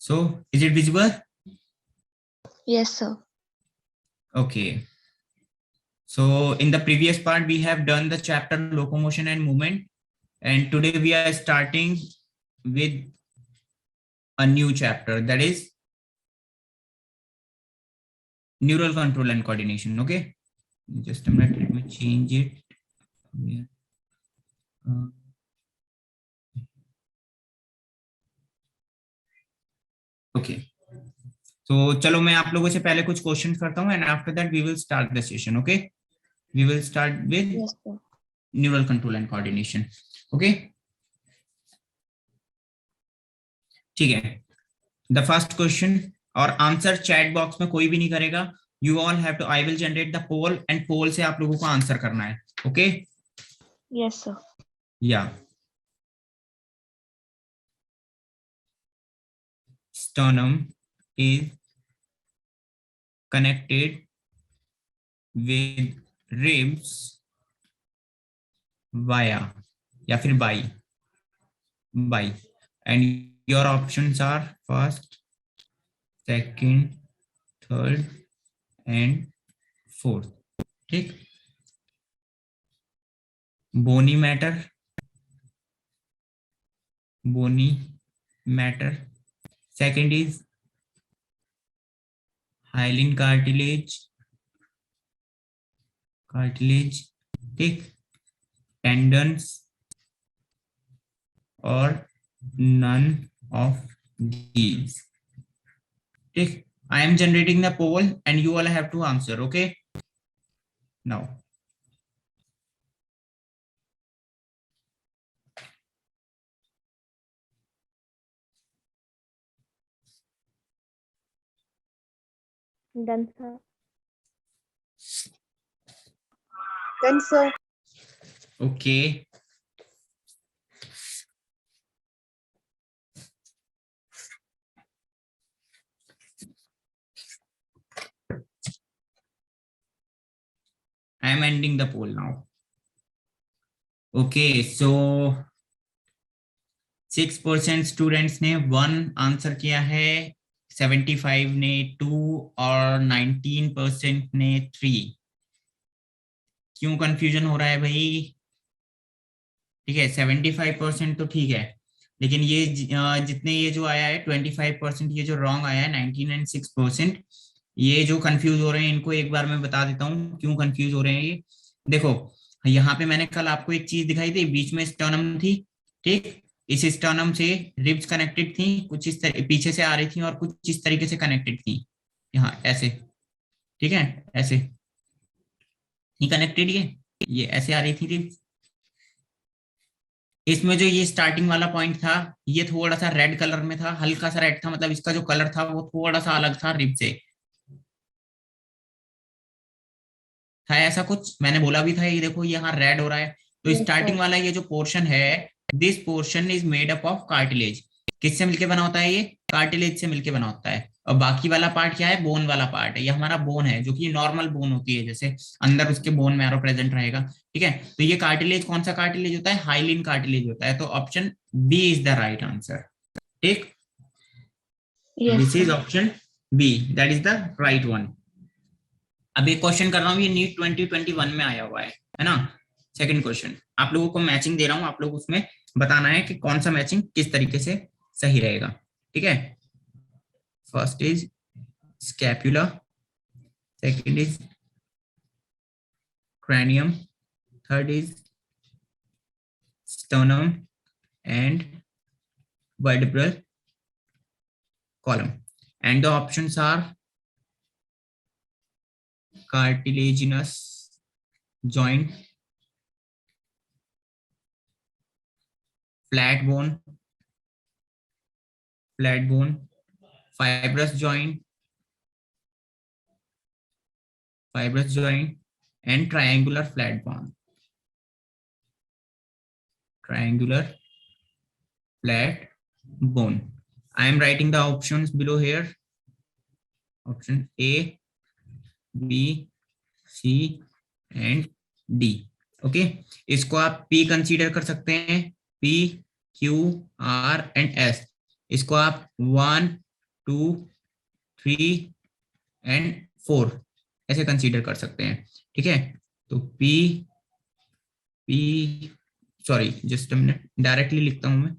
So is it visible? Yes, sir. Okay. So in the previous part we have done the chapter locomotion and movement, and today we are starting with a new chapter, that is neural control and coordination. Okay, just a minute, let me change it. Okay, तो चलो मैं आप लोगों से पहले कुछ question करता हूँ and after that we will start the session. Okay, we will start with Yes, sir. Neural control and coordination. Okay, ठीक है. द फर्स्ट क्वेश्चन, और आंसर चैट बॉक्स में कोई भी नहीं करेगा. You all have to, I will generate the poll and poll से आप लोगों को आंसर करना है. Okay, Yes, sir. या sternum is connected with ribs via या फिर by and your options are first, second, third and fourth. ठीक, bony matter. Second is hyaline cartilage. ठीक, tendons or none of these. ठीक, I am generating the poll and you all have to answer. Okay, now Done, sir. Done, sir. okay, I am ending the poll now. Okay, so 6% students ने 1 answer किया है, 75 ने 2 और 19% ने 3. क्यों confusion हो रहा है भाई? ठीक है, 75% तो ठीक है, लेकिन ये जितने ये जो आया है 25%, ये जो रॉन्ग आया है 19 एंड 6%, ये जो कंफ्यूज हो रहे हैं इनको एक बार मैं बता देता हूँ क्यों कंफ्यूज हो रहे हैं ये. देखो, यहाँ पे मैंने कल आपको एक चीज दिखाई थी, बीच में स्टर्नम थी. ठीक, इस स्टर्नम से रिब्स कनेक्टेड थी, कुछ इस तरह पीछे से आ रही थी और कुछ इस तरीके से कनेक्टेड थी, यहाँ ऐसे. ठीक है, ऐसे ही कनेक्टेड, ये ऐसे आ रही थी रिब्स. इसमें जो ये स्टार्टिंग वाला पॉइंट था, ये थोड़ा सा रेड कलर में था, हल्का सा रेड था, मतलब इसका जो कलर था वो थोड़ा सा अलग था रिब से. था ऐसा कुछ, मैंने बोला भी था, ये देखो यहाँ रेड हो रहा है. तो Yes, स्टार्टिंग sir. वाला ये जो पोर्शन है, this portion is made up of cartilage. किससे मिलके बना होता है? ये कार्टिलेज से मिलके बना होता है. और बाकी वाला पार्ट क्या है? बोन वाला पार्ट है. ये हमारा बोन है, जो कि नॉर्मल बोन होती है, जैसे अंदर उसके बोन मैरो प्रेजेंट रहेगा. ठीक है, तो ये कार्टिलेज कौन सा कार्टिलेज होता है? हाइलिन कार्टिलेज होता है. तो option B is the right answer. ठीक, Yes, this is sir. Option B, that is the right one. अब एक क्वेश्चन कर रहा हूँ, ये नीट 2021 में आया हुआ है ना. सेकंड क्वेश्चन आप लोगों को मैचिंग दे रहा हूँ, आप लोग उसमें बताना है कि कौन सा मैचिंग किस तरीके से सही रहेगा. ठीक है, first is scapula, second is cranium, third is sternum and vertebral column, and the options are cartilaginous joint, flat bone, fibrous joint, and triangular flat bone. I am writing the options below here. Option A, B, C and D. Okay, इसको आप P consider कर सकते हैं, P, Q, R and S. इसको आप 1, 2, 3 and 4 ऐसे consider कर सकते हैं, ठीक है। तो P P sorry just a minute, directly लिखता हूं मैं,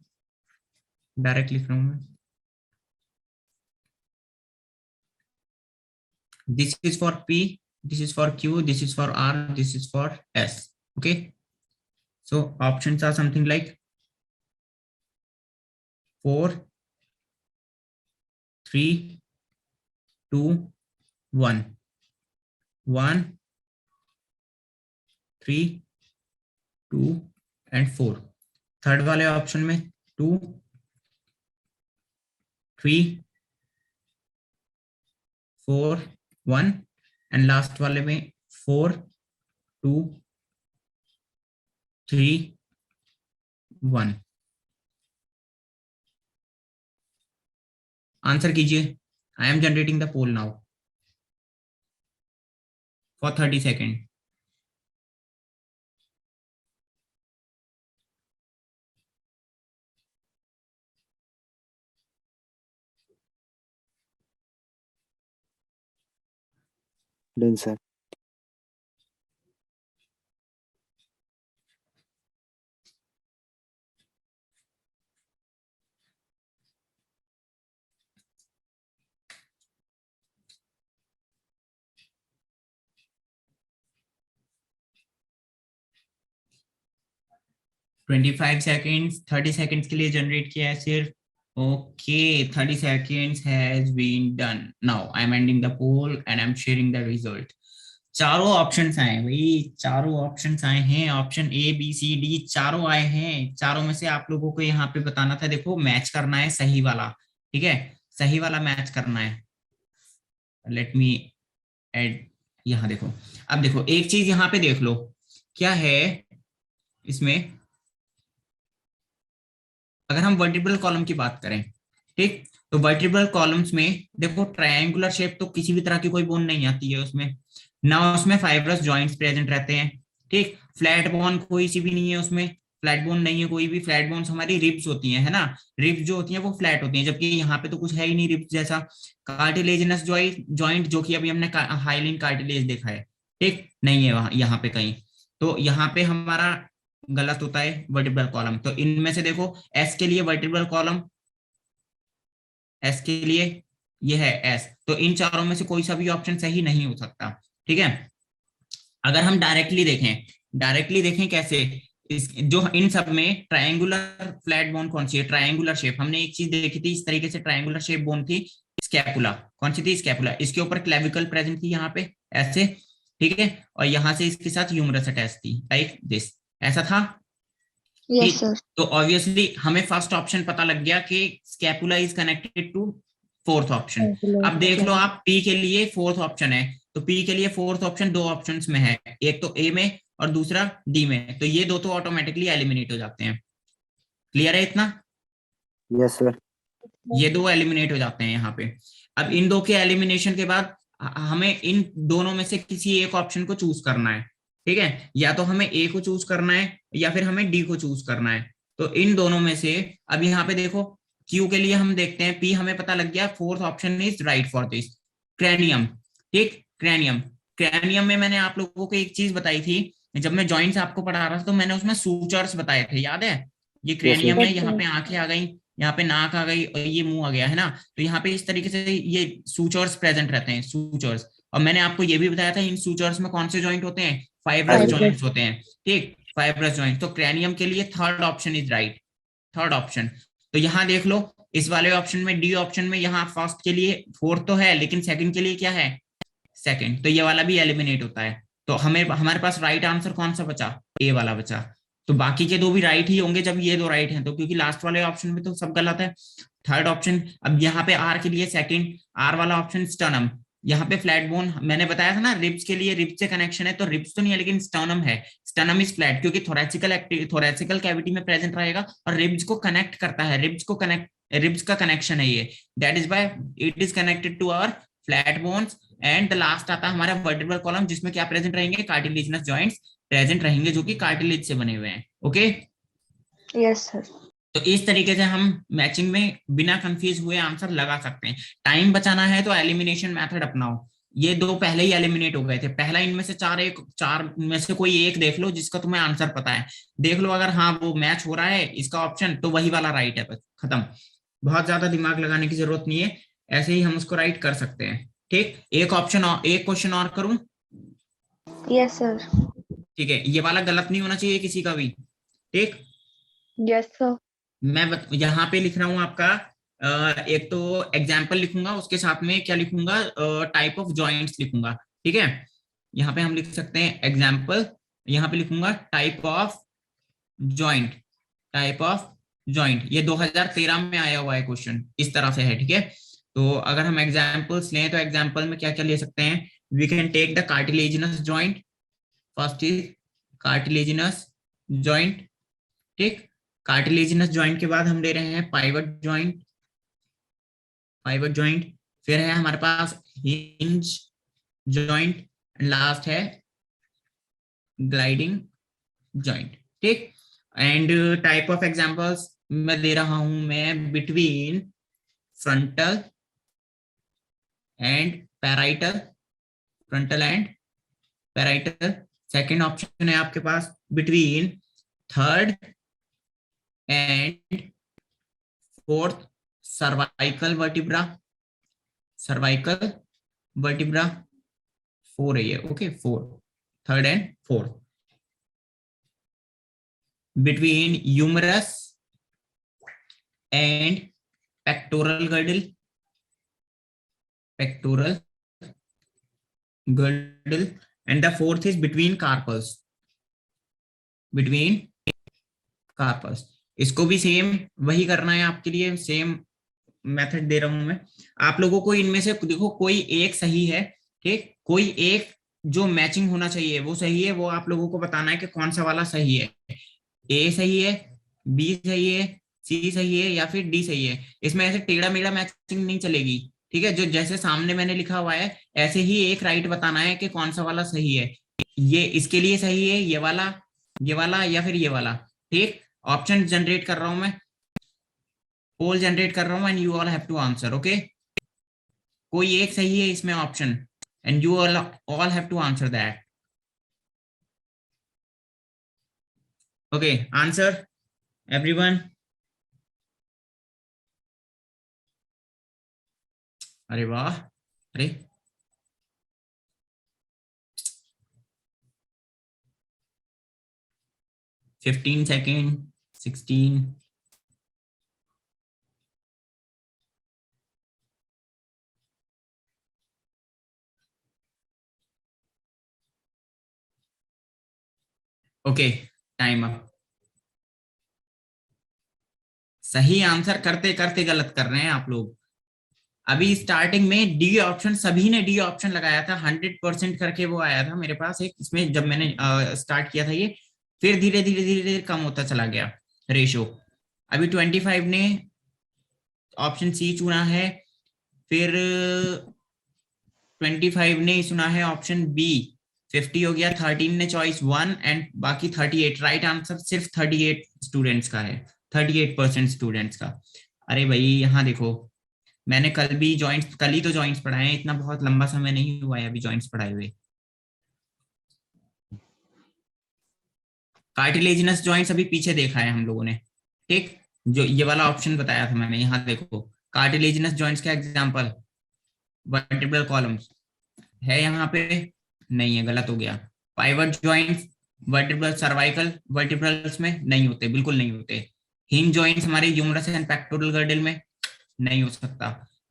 डायरेक्ट लिख रहा हूं मैं। This is for P, this is for Q, this is for R, this is for S. Okay. So options are something like 4, 3, 2, 1. 1, 3, 2 and 4. Third वाले option में 2, 3, 4, 1 and last वाले में 4, 2, 3, 1. आंसर कीजिए. I am generating the poll now for 30 second. Done, sir. Twenty 30 seconds के लिए generate किया है सिर्फ. Okay 30 seconds has been done. Now I am ending the poll and I am sharing the result. चारों options आए भाई, चारों options आए हैं. Option A B C D चारों आए हैं. चारों में से आप लोगों को यहाँ पे बताना था, देखो मैच करना है सही वाला, ठीक है, सही वाला मैच करना है. Let me add. यहाँ देखो, अब देखो एक चीज यहाँ पे देख लो क्या है इसमें. अगर हम वर्टिब्रल कॉलम की बात करें, ठीक, तो वर्टिब्रल कॉलम्स में देखो ट्रायंगुलर शेप तो किसी भी तरह की कोई बोन नहीं आती है उसमें ना, उसमें फाइब्रस जॉइंट्स प्रेजेंट रहते हैं, ठीक. फ्लैट बोन कोई सी भी नहीं है उसमें, फ्लैट बोन नहीं है कोई भी. फ्लैट बोन्स हमारी रिब्स होती है ना, रिब्स जो होती हैं वो फ्लैट होती हैं, जबकि यहाँ पे तो कुछ है ही नहीं रिब्स जैसा. कार्टिलेजिनस जॉइंट जो कि अभी हमने हाइलिन कार्टिलेज देखा है, ठीक, नहीं है वहां यहाँ पे कहीं. तो यहाँ पे हमारा गलत होता है वर्टिब्रल कॉलम. तो इनमें से देखो एस के लिए वर्टिब्रल कॉलम, एस के लिए ये है एस, तो इन चारों में से कोई सा भी ऑप्शन सही नहीं हो सकता, ठीक है. अगर हम डायरेक्टली देखें कैसे, इस जो इन सब में ट्रायंगुलर फ्लैट बोन कौन सी है, ट्रायंगुलर शेप. हमने एक चीज देखी थी इस तरीके से, ट्रायंगुलर शेप बोन थी स्कैपुला. कौन सी थी, स्कैपुला. इसके ऊपर क्लेविकल प्रेजेंट थी यहाँ पे ऐसे, ठीक है, और यहाँ से इसके साथ ह्यूमरस अटैच थी लाइक दिस, ऐसा था. Yes, sir. तो ऑब्वियसली हमें फर्स्ट ऑप्शन पता लग गया कि scapula is connected to fourth option. अब देख लो आप पी के लिए फोर्थ ऑप्शन है, तो पी के लिए फोर्थ ऑप्शन दो ऑप्शंस में है, एक तो ए में और दूसरा डी में, तो ये दो तो ऑटोमेटिकली एलिमिनेट हो जाते हैं. क्लियर है इतना? Yes, sir. ये दो एलिमिनेट हो जाते हैं यहाँ पे. अब इन दो के एलिमिनेशन के बाद हमें इन दोनों में से किसी एक ऑप्शन को चूज करना है, ठीक है. या तो हमें ए को चूज करना है या फिर हमें डी को चूज करना है. तो इन दोनों में से अब यहाँ पे देखो क्यू के लिए हम देखते हैं, पी हमें पता लग गया, fourth option is right for this, cranium, ठीक. क्रैनियम में मैंने आप लोगों को एक चीज बताई थी, जब मैं जॉइंट्स आपको पढ़ा रहा था तो मैंने उसमें सूचर्स बताए थे, याद है. ये क्रैनियम में यहाँ पे आंखें आ गई, यहाँ पे नाक आ गई और ये मुंह आ गया है ना, तो यहाँ पे इस तरीके से ये सूचर्स प्रेजेंट रहते हैं, सूचर्स. और मैंने आपको ये भी बताया था इन सूचर्स में कौन से जॉइंट होते हैं, फाइब्रस जॉइंट्स होते हैं, ठीक, फाइब्रस जॉइंट. तो क्रैनियम के लिए third option is right, third option. तो यहाँ देख लो इस वाले ऑप्शन में, डी ऑप्शन में, यहाँ फर्स्ट के लिए फोर्थ तो है लेकिन सेकंड के लिए क्या है, सेकंड, तो ये वाला भी एलिमिनेट होता है. तो हमारे पास राइट आंसर कौन सा बचा, ए वाला बचा. तो बाकी के दो भी राइट ही होंगे जब ये दो राइट हैं, तो क्योंकि लास्ट वाले ऑप्शन में तो सब गलत है. Third option. अब यहाँ पे आर के लिए सेकंड, आर वाला ऑप्शन स्टर्नम. यहाँ पे फ्लैट बोन मैंने बताया था ना, रिब्स के लिए रिब्स से कनेक्शन है, तो रिब्स तो नहीं है लेकिन स्टर्नम है. स्टर्नम इज फ्लैट क्योंकि थोरैसिकल कैविटी में प्रेजेंट रहेगा और रिब्स को कनेक्ट करता है, रिब्स का कनेक्शन है ये, that is by it is connected to our flat bones. And the last आता है हमारा वर्टिब्रल कॉलम, जिसमें क्या प्रेजेंट रहेंगे, कार्टिलेजिनस जॉइंट्स प्रेजेंट रहेंगे जो कि कार्टिलेज से बने हुए हैं. Okay Yes, sir. तो इस तरीके से हम मैचिंग में बिना कंफ्यूज हुए आंसर लगा सकते हैं। टाइम बचाना है तो एलिमिनेशन मेथड अपनाओ। ये दो पहले ही एलिमिनेट हो गए थे। पहला इनमें से चार में से कोई एक देख लो जिसका तुम्हें आंसर पता है, देख लो अगर हाँ वो मैच हो रहा है इसका ऑप्शन, तो वही वाला राइट है, बस खत्म। बहुत ज्यादा दिमाग लगाने की जरूरत नहीं है, ऐसे ही हम उसको राइट कर सकते हैं। ठीक, एक ऑप्शन और एक क्वेश्चन और करूं? Yes, sir. ठीक है, ये वाला गलत नहीं होना चाहिए किसी का भी। ठीक, Yes, sir. मैं यहाँ पे लिख रहा हूँ आपका एक तो एग्जाम्पल लिखूंगा, उसके साथ में क्या लिखूंगा, टाइप ऑफ जॉइंट्स लिखूंगा। ठीक है, यहाँ पे हम लिख सकते हैं एग्जाम्पल, यहाँ पे लिखूंगा type of joint. Type of joint, ये 2013 में आया हुआ है क्वेश्चन, इस तरह से है। ठीक है, तो अगर हम एग्जाम्पल्स लें तो एग्जाम्पल में क्या क्या ले सकते हैं, we can take the cartilaginous joint. First is cartilaginous joint. ठीक, कार्टिलेजिनस जॉइंट के बाद हम ले रहे हैं पाइवट जॉइंट। पाइवट जॉइंट, फिर है हमारे पास हिंज जॉइंट, लास्ट है ग्लाइडिंग जॉइंट। ठीक, एंड टाइप ऑफ एग्जांपल्स मैं दे रहा हूं मैं between frontal and parietal. Frontal and parietal. Second option है आपके पास between third and fourth cervical vertebra. Cervical vertebra 4 है ये, okay 4, third and fourth. Between humerus and pectoral girdle. Pectoral girdle, and the fourth is between carpals. Between carpals. इसको भी same वही करना है आपके लिए, सेम मेथड दे रहा हूं मैं आप लोगों को। इनमें से देखो कोई एक सही है, ठीक, कोई एक जो मैचिंग होना चाहिए वो सही है, वो आप लोगों को बताना है कि कौन सा वाला सही है। ए सही है, बी सही है, सी सही है या फिर डी सही है। इसमें ऐसे टेढ़ा मेढ़ा मैचिंग नहीं चलेगी। ठीक है, जो जैसे सामने मैंने लिखा हुआ है ऐसे ही एक राइट बताना है कि कौन सा वाला सही है। ये इसके लिए सही है, ये वाला या फिर ये वाला। ठीक, ऑप्शन जनरेट कर रहा हूं मैं, पोल जनरेट कर रहा हूं, and you all have to answer. Okay, कोई एक सही है इसमें option, and you all have to answer that. Okay, answer everyone. अरे वाह, अरे 15 सेकेंड, 16। Okay, time up. सही आंसर करते करते गलत कर रहे हैं आप लोग। अभी स्टार्टिंग में डी ऑप्शन, सभी ने डी ऑप्शन लगाया था, 100% करके वो आया था मेरे पास एक, इसमें जब मैंने स्टार्ट किया था ये, फिर धीरे धीरे धीरे धीरे कम होता चला गया रेशो। अभी 25 ने ऑप्शन सी चुना है, फिर 25 ने सुना है ऑप्शन बी, 50 हो गया। 13 ने चॉइस 1 एंड बाकी 38। राइट आंसर सिर्फ 38 स्टूडेंट्स का है, 38% स्टूडेंट्स का। अरे भाई यहाँ देखो, मैंने कल ही तो जॉइंट्स पढ़ाए हैं, इतना बहुत लंबा समय नहीं हुआ है अभी जॉइंट्स पढ़ाए हुए। कार्टिलेजिनस जॉइंट्स अभी पीछे देखा है हम लोगों ने। ठीक, जो ये वाला ऑप्शन बताया था मैंने, यहाँ देखो कार्टिलेजिनस जॉइंट्स का एग्जांपल वर्टिब्रल कॉलम्स है, यहाँ पे नहीं है, गलत हो गया। पाइवट जॉइंट्स वर्टिब्रल सर्वाइकल वर्टिब्रल्स में नहीं होते, बिल्कुल नहीं होते। हिंज जॉइंट्स हमारे ह्यूमरस एंड पेक्टोरल गर्डल में नहीं हो सकता,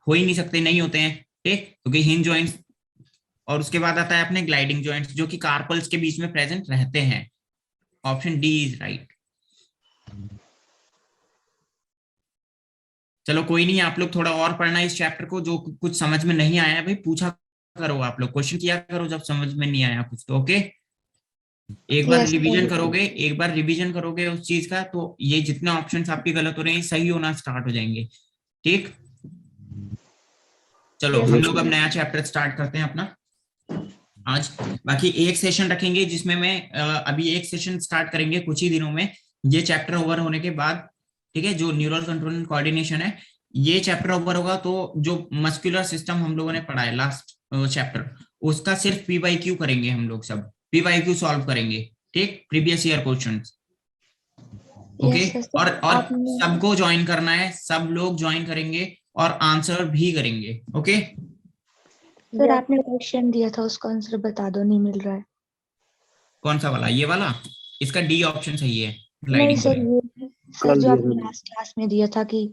हो ही नहीं सकते, नहीं होते हैं। ठीक, क्योंकि हिंज जॉइंट्स, और उसके बाद आता है अपने ग्लाइडिंग जॉइंट्स जो कि कार्पल्स के बीच में प्रेजेंट रहते हैं। Option D is right. चलो कोई नहीं, आप लोग थोड़ा और पढ़ना इस चैप्टर को, जो कुछ समझ में नहीं आया भाई पूछा करो, आप लोग क्वेश्चन किया करो जब समझ में नहीं आया कुछ तो। ओके, एक बार Yes, sir. रिवीजन करोगे, एक बार रिवीजन करोगे उस चीज का, तो ये जितने ऑप्शंस आपके गलत हो रहे हैं सही होना स्टार्ट हो जाएंगे। ठीक, चलो Yes, हम sir. लोग अब नया चैप्टर स्टार्ट करते हैं अपना आज। बाकी एक सेशन रखेंगे जिसमें मैं अभी एक सेशन स्टार्ट करेंगे कुछ ही दिनों में, ये चैप्टर ओवर होने के बाद ठीक है, जो न्यूरल कंट्रोल एंड कोऑर्डिनेशन है ये चैप्टर ओवर होगा। तो जो मस्कुलर सिस्टम हम लोगों ने पढ़ा है लास्ट चैप्टर, उसका सिर्फ पीवाईक्यू करेंगे हम लोग, सब पीवाईक्यू सॉल्व करेंगे, ठीक, previous year questions. Okay, yes sir. और आपने सबको ज्वाइन करना है, सब लोग ज्वाइन करेंगे और आंसर भी करेंगे। ओके, सर आपने क्वेश्चन दिया था, उसका आंसर बता दो, नहीं मिल रहा है। कौन सा वाला? ये वाला, इसका डी ऑप्शन सही है नहीं ग्लाइडिंग सर, में। ये सर कल जो दिया आपने था। लास्ट क्लास में दिया था कि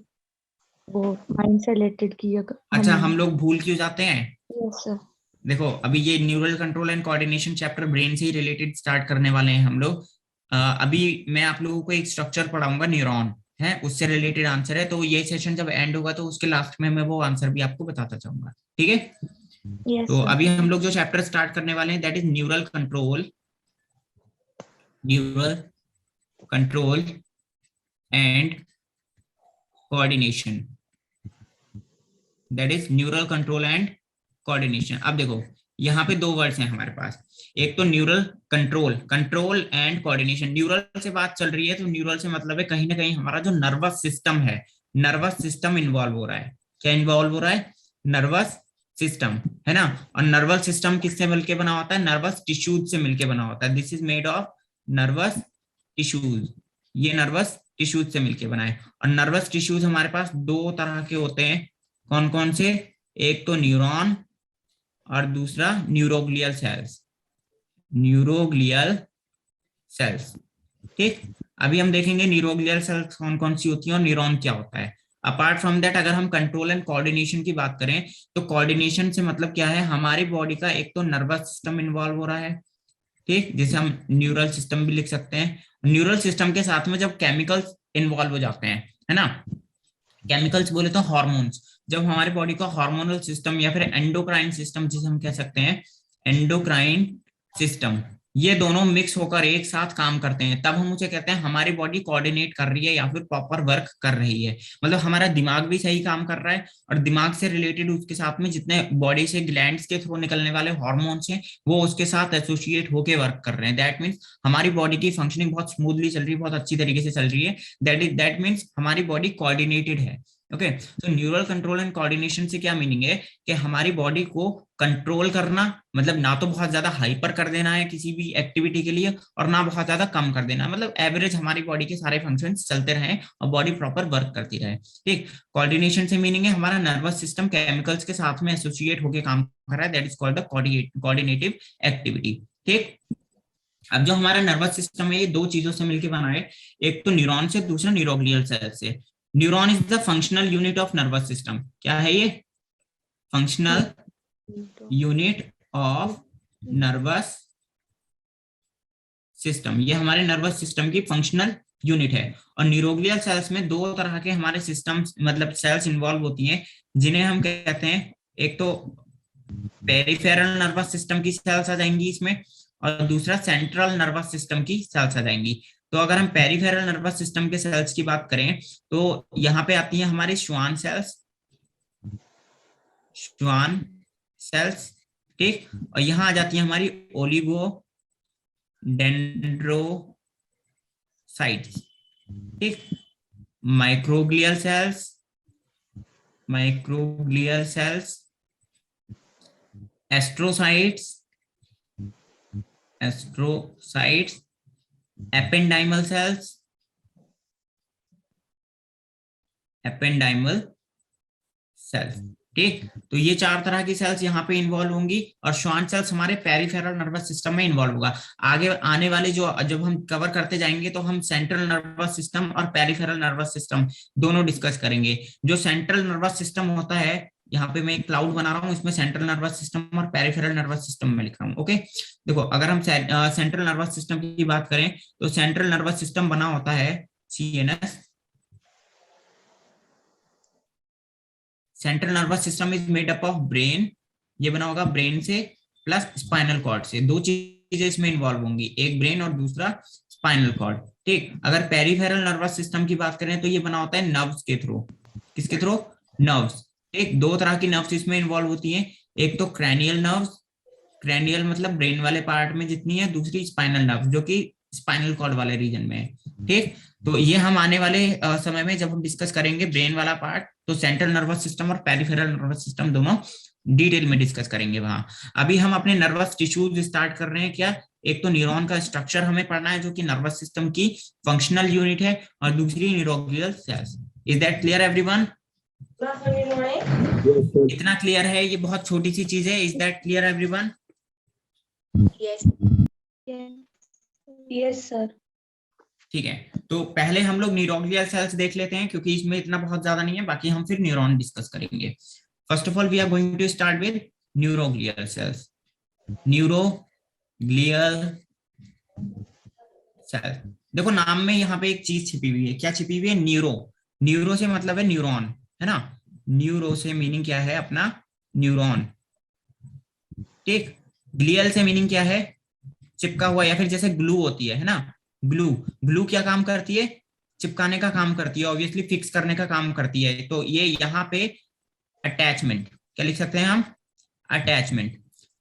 वो माइंड से रिलेटेड की अच्छा, हम लोग भूल क्यों जाते हैं? Yes sir. देखो, अभी ये neural control and coordination chapter brain से ही रिलेटेड स्टार्ट करने वाले हैं हम लोग। अभी मैं आप लोगों को एक स्ट्रक्चर पढ़ाऊंगा, न्यूरॉन है, उससे रिलेटेड आंसर है। तो ये सेशन जब एंड होगा तो उसके लास्ट में मैं वो आंसर भी आपको बताता जाऊंगा, ठीक है। यस तो सर। अभी हम लोग जो चैप्टर स्टार्ट करने वाले हैं that is neural control, neural control and coordination, that is neural control and coordination. अब देखो, यहाँ पे दो वर्ड्स हैं हमारे पास, एक तो neural control, control and coordination. Neural से बात चल रही है तो न्यूरल से मतलब है कहीं ना कहीं हमारा जो नर्वस सिस्टम है, नर्वस सिस्टम इन्वॉल्व हो रहा है। क्या इन्वॉल्व हो रहा है? नर्वस सिस्टम, है ना। और नर्वस सिस्टम किससे मिलके बना होता है? नर्वस टिश्यूज से मिलके बना होता है। This is made of nervous tissues, ये नर्वस टिश्यूज से मिलके बना है। और नर्वस टिश्यूज हमारे पास दो तरह के होते हैं, कौन कौन से? एक तो न्यूरॉन और दूसरा न्यूरोग्लियल सेल्स, न्यूरोग्लियल सेल्स, ठीक। अभी हम देखेंगे न्यूरोग्लियल सेल्स कौन कौन सी होती हैं और न्यूरॉन क्या होता है। अपार्ट फ्रॉम दैट, अगर हम कंट्रोल एंड कोऑर्डिनेशन की बात करें तो कोऑर्डिनेशन से मतलब क्या है? हमारी बॉडी का एक तो नर्वस सिस्टम इन्वॉल्व हो रहा है, ठीक, जिसे हम न्यूरल सिस्टम भी लिख सकते हैं। न्यूरल सिस्टम के साथ में जब केमिकल्स इन्वॉल्व हो जाते हैं, है ना, केमिकल्स बोले तो हार्मोन्स, जब हमारी बॉडी का हार्मोनल सिस्टम या फिर एंडोक्राइन सिस्टम जिसे हम कह सकते हैं, एंडोक्राइन सिस्टम, ये दोनों मिक्स होकर एक साथ काम करते हैं, तब हम उसे कहते हैं हमारी बॉडी कोऑर्डिनेट कर रही है या फिर प्रॉपर वर्क कर रही है। मतलब हमारा दिमाग भी सही काम कर रहा है और दिमाग से रिलेटेड उसके साथ में जितने बॉडी से ग्लैंड्स के थ्रू निकलने वाले हार्मोन्स हैं वो उसके साथ एसोसिएट होके वर्क कर रहे हैं। दैट मीन्स हमारी बॉडी की फंक्शनिंग बहुत स्मूथली चल रही है, बहुत अच्छी तरीके से चल रही है। दैट मीन्स हमारी बॉडी कोऑर्डिनेटेड है। ओके, तो न्यूरल कंट्रोल एंड कोऑर्डिनेशन से क्या मीनिंग है कि हमारी बॉडी को कंट्रोल करना, मतलब ना तो बहुत ज्यादा हाइपर कर देना है किसी भी एक्टिविटी के लिए और ना बहुत ज्यादा कम कर देना, मतलब एवरेज हमारी बॉडी के सारे फंक्शंस चलते रहें और बॉडी प्रॉपर वर्क करती रहे, ठीक। कोऑर्डिनेशन से मीनिंग है हमारा नर्वस सिस्टम केमिकल्स के साथ में एसोसिएट होकर काम कर रहा है, that is called the coordinative activity, ठीक। अब जो हमारा नर्वस सिस्टम है ये दो चीजों से मिलकर बना है, एक तो न्यूरॉन से, दूसरा न्यूरोग्लियल सेल से। Neuron is the functional unit of nervous system. क्या है ये? Functional unit of nervous system, ये हमारे नर्वस सिस्टम की फंक्शनल यूनिट है। और न्यूरोग्लियल सेल्स में दो तरह के हमारे सिस्टम मतलब सेल्स इन्वॉल्व होती हैं जिन्हें हम कहते हैं, एक तो पेरिफेरल नर्वस सिस्टम की सेल्स आ जाएंगी इसमें और दूसरा सेंट्रल नर्वस सिस्टम की सेल्स आ जाएंगी। तो अगर हम पेरिफेरल नर्वस सिस्टम के सेल्स की बात करें तो यहाँ पे आती है हमारी श्वान सेल्स, श्वान सेल्स, ठीक। और यहाँ आ जाती है हमारी ओलिगो डेंड्रोसाइट्स, ठीक। Microglial cells, microglial cells, astrocytes, astrocytes, ependymal sales, ependymal sales, ठीक। तो ये चार तरह की सेल्स यहाँ पे इन्वॉल्व होंगी और श्वान सेल्स हमारे पेरिफेरल नर्वस सिस्टम में इन्वॉल्व होगा। आगे आने वाले जो जब हम कवर करते जाएंगे तो हम सेंट्रल नर्वस सिस्टम और पेरिफेरल नर्वस सिस्टम दोनों डिस्कस करेंगे। जो सेंट्रल नर्वस सिस्टम होता है, यहाँ पे मैं एक क्लाउड बना रहा हूँ, इसमें सेंट्रल नर्वस सिस्टम और पेरिफेरल नर्वस सिस्टम में लिख रहा हूँ। ओके, देखो अगर हम सेंट्रल नर्वस सिस्टम की बात करें तो सेंट्रल नर्वस सिस्टम बना होता है CNS, central nervous system is made up of brain, ये बना होगा ब्रेन से प्लस स्पाइनल कॉर्ड से, दो चीजें इसमें इन्वॉल्व होंगी, एक ब्रेन और दूसरा स्पाइनल कॉर्ड, ठीक। अगर पेरिफेरल नर्वस सिस्टम की बात करें तो ये बना होता है नर्व्स के थ्रू, किसके थ्रू? नर्व्स, एक दो तरह की नर्व्स इसमें इन्वॉल्व होती हैं, एक तो क्रैनियल नर्व्स, क्रैनियल मतलब ब्रेन वाले पार्ट में जितनी है, दूसरी स्पाइनल नर्व्स जो कि स्पाइनल कॉर्ड वाले रीजन में है, ठीक। तो ये हम आने वाले समय में जब हम डिस्कस करेंगे ब्रेन वाला पार्ट, तो सेंट्रल नर्वस सिस्टम और पेरिफेरल नर्वस सिस्टम दोनों डिटेल में डिस्कस करेंगे वहां। अभी हम अपने नर्वस टिश्यूज स्टार्ट कर रहे हैं। क्या? एक तो न्यूरॉन का स्ट्रक्चर हमें पढ़ना है जो कि नर्वस सिस्टम की फंक्शनल यूनिट है, और दूसरी neuroglial sales. Is that clear everyone? Yes, sir. इतना क्लियर है? ये बहुत छोटी सी चीज है। Is that clear everyone? Yes. Yes sir. ठीक है, तो पहले हम लोग न्यूरोग्लियल सेल्स देख लेते हैं, क्योंकि इसमें इतना बहुत ज्यादा नहीं है, बाकी हम फिर न्यूरॉन डिस्कस करेंगे। First of all we are going to start with neuroglial cells. Neuroglial cell, देखो नाम में यहाँ पे एक चीज छिपी हुई है। क्या छिपी हुई है? न्यूरो। न्यूरो से मतलब है न्यूरॉन, है ना? न्यूरो से मीनिंग क्या है अपना? न्यूरॉन। ठीक। ग्लियल से मीनिंग क्या है? चिपका हुआ, या फिर जैसे ग्लू होती है ना? ग्लू, ग्लू क्या काम करती है? चिपकाने का काम करती है, ऑब्वियसली फिक्स करने का काम करती है। तो ये यहाँ पे अटैचमेंट, क्या लिख सकते हैं हम? अटैचमेंट।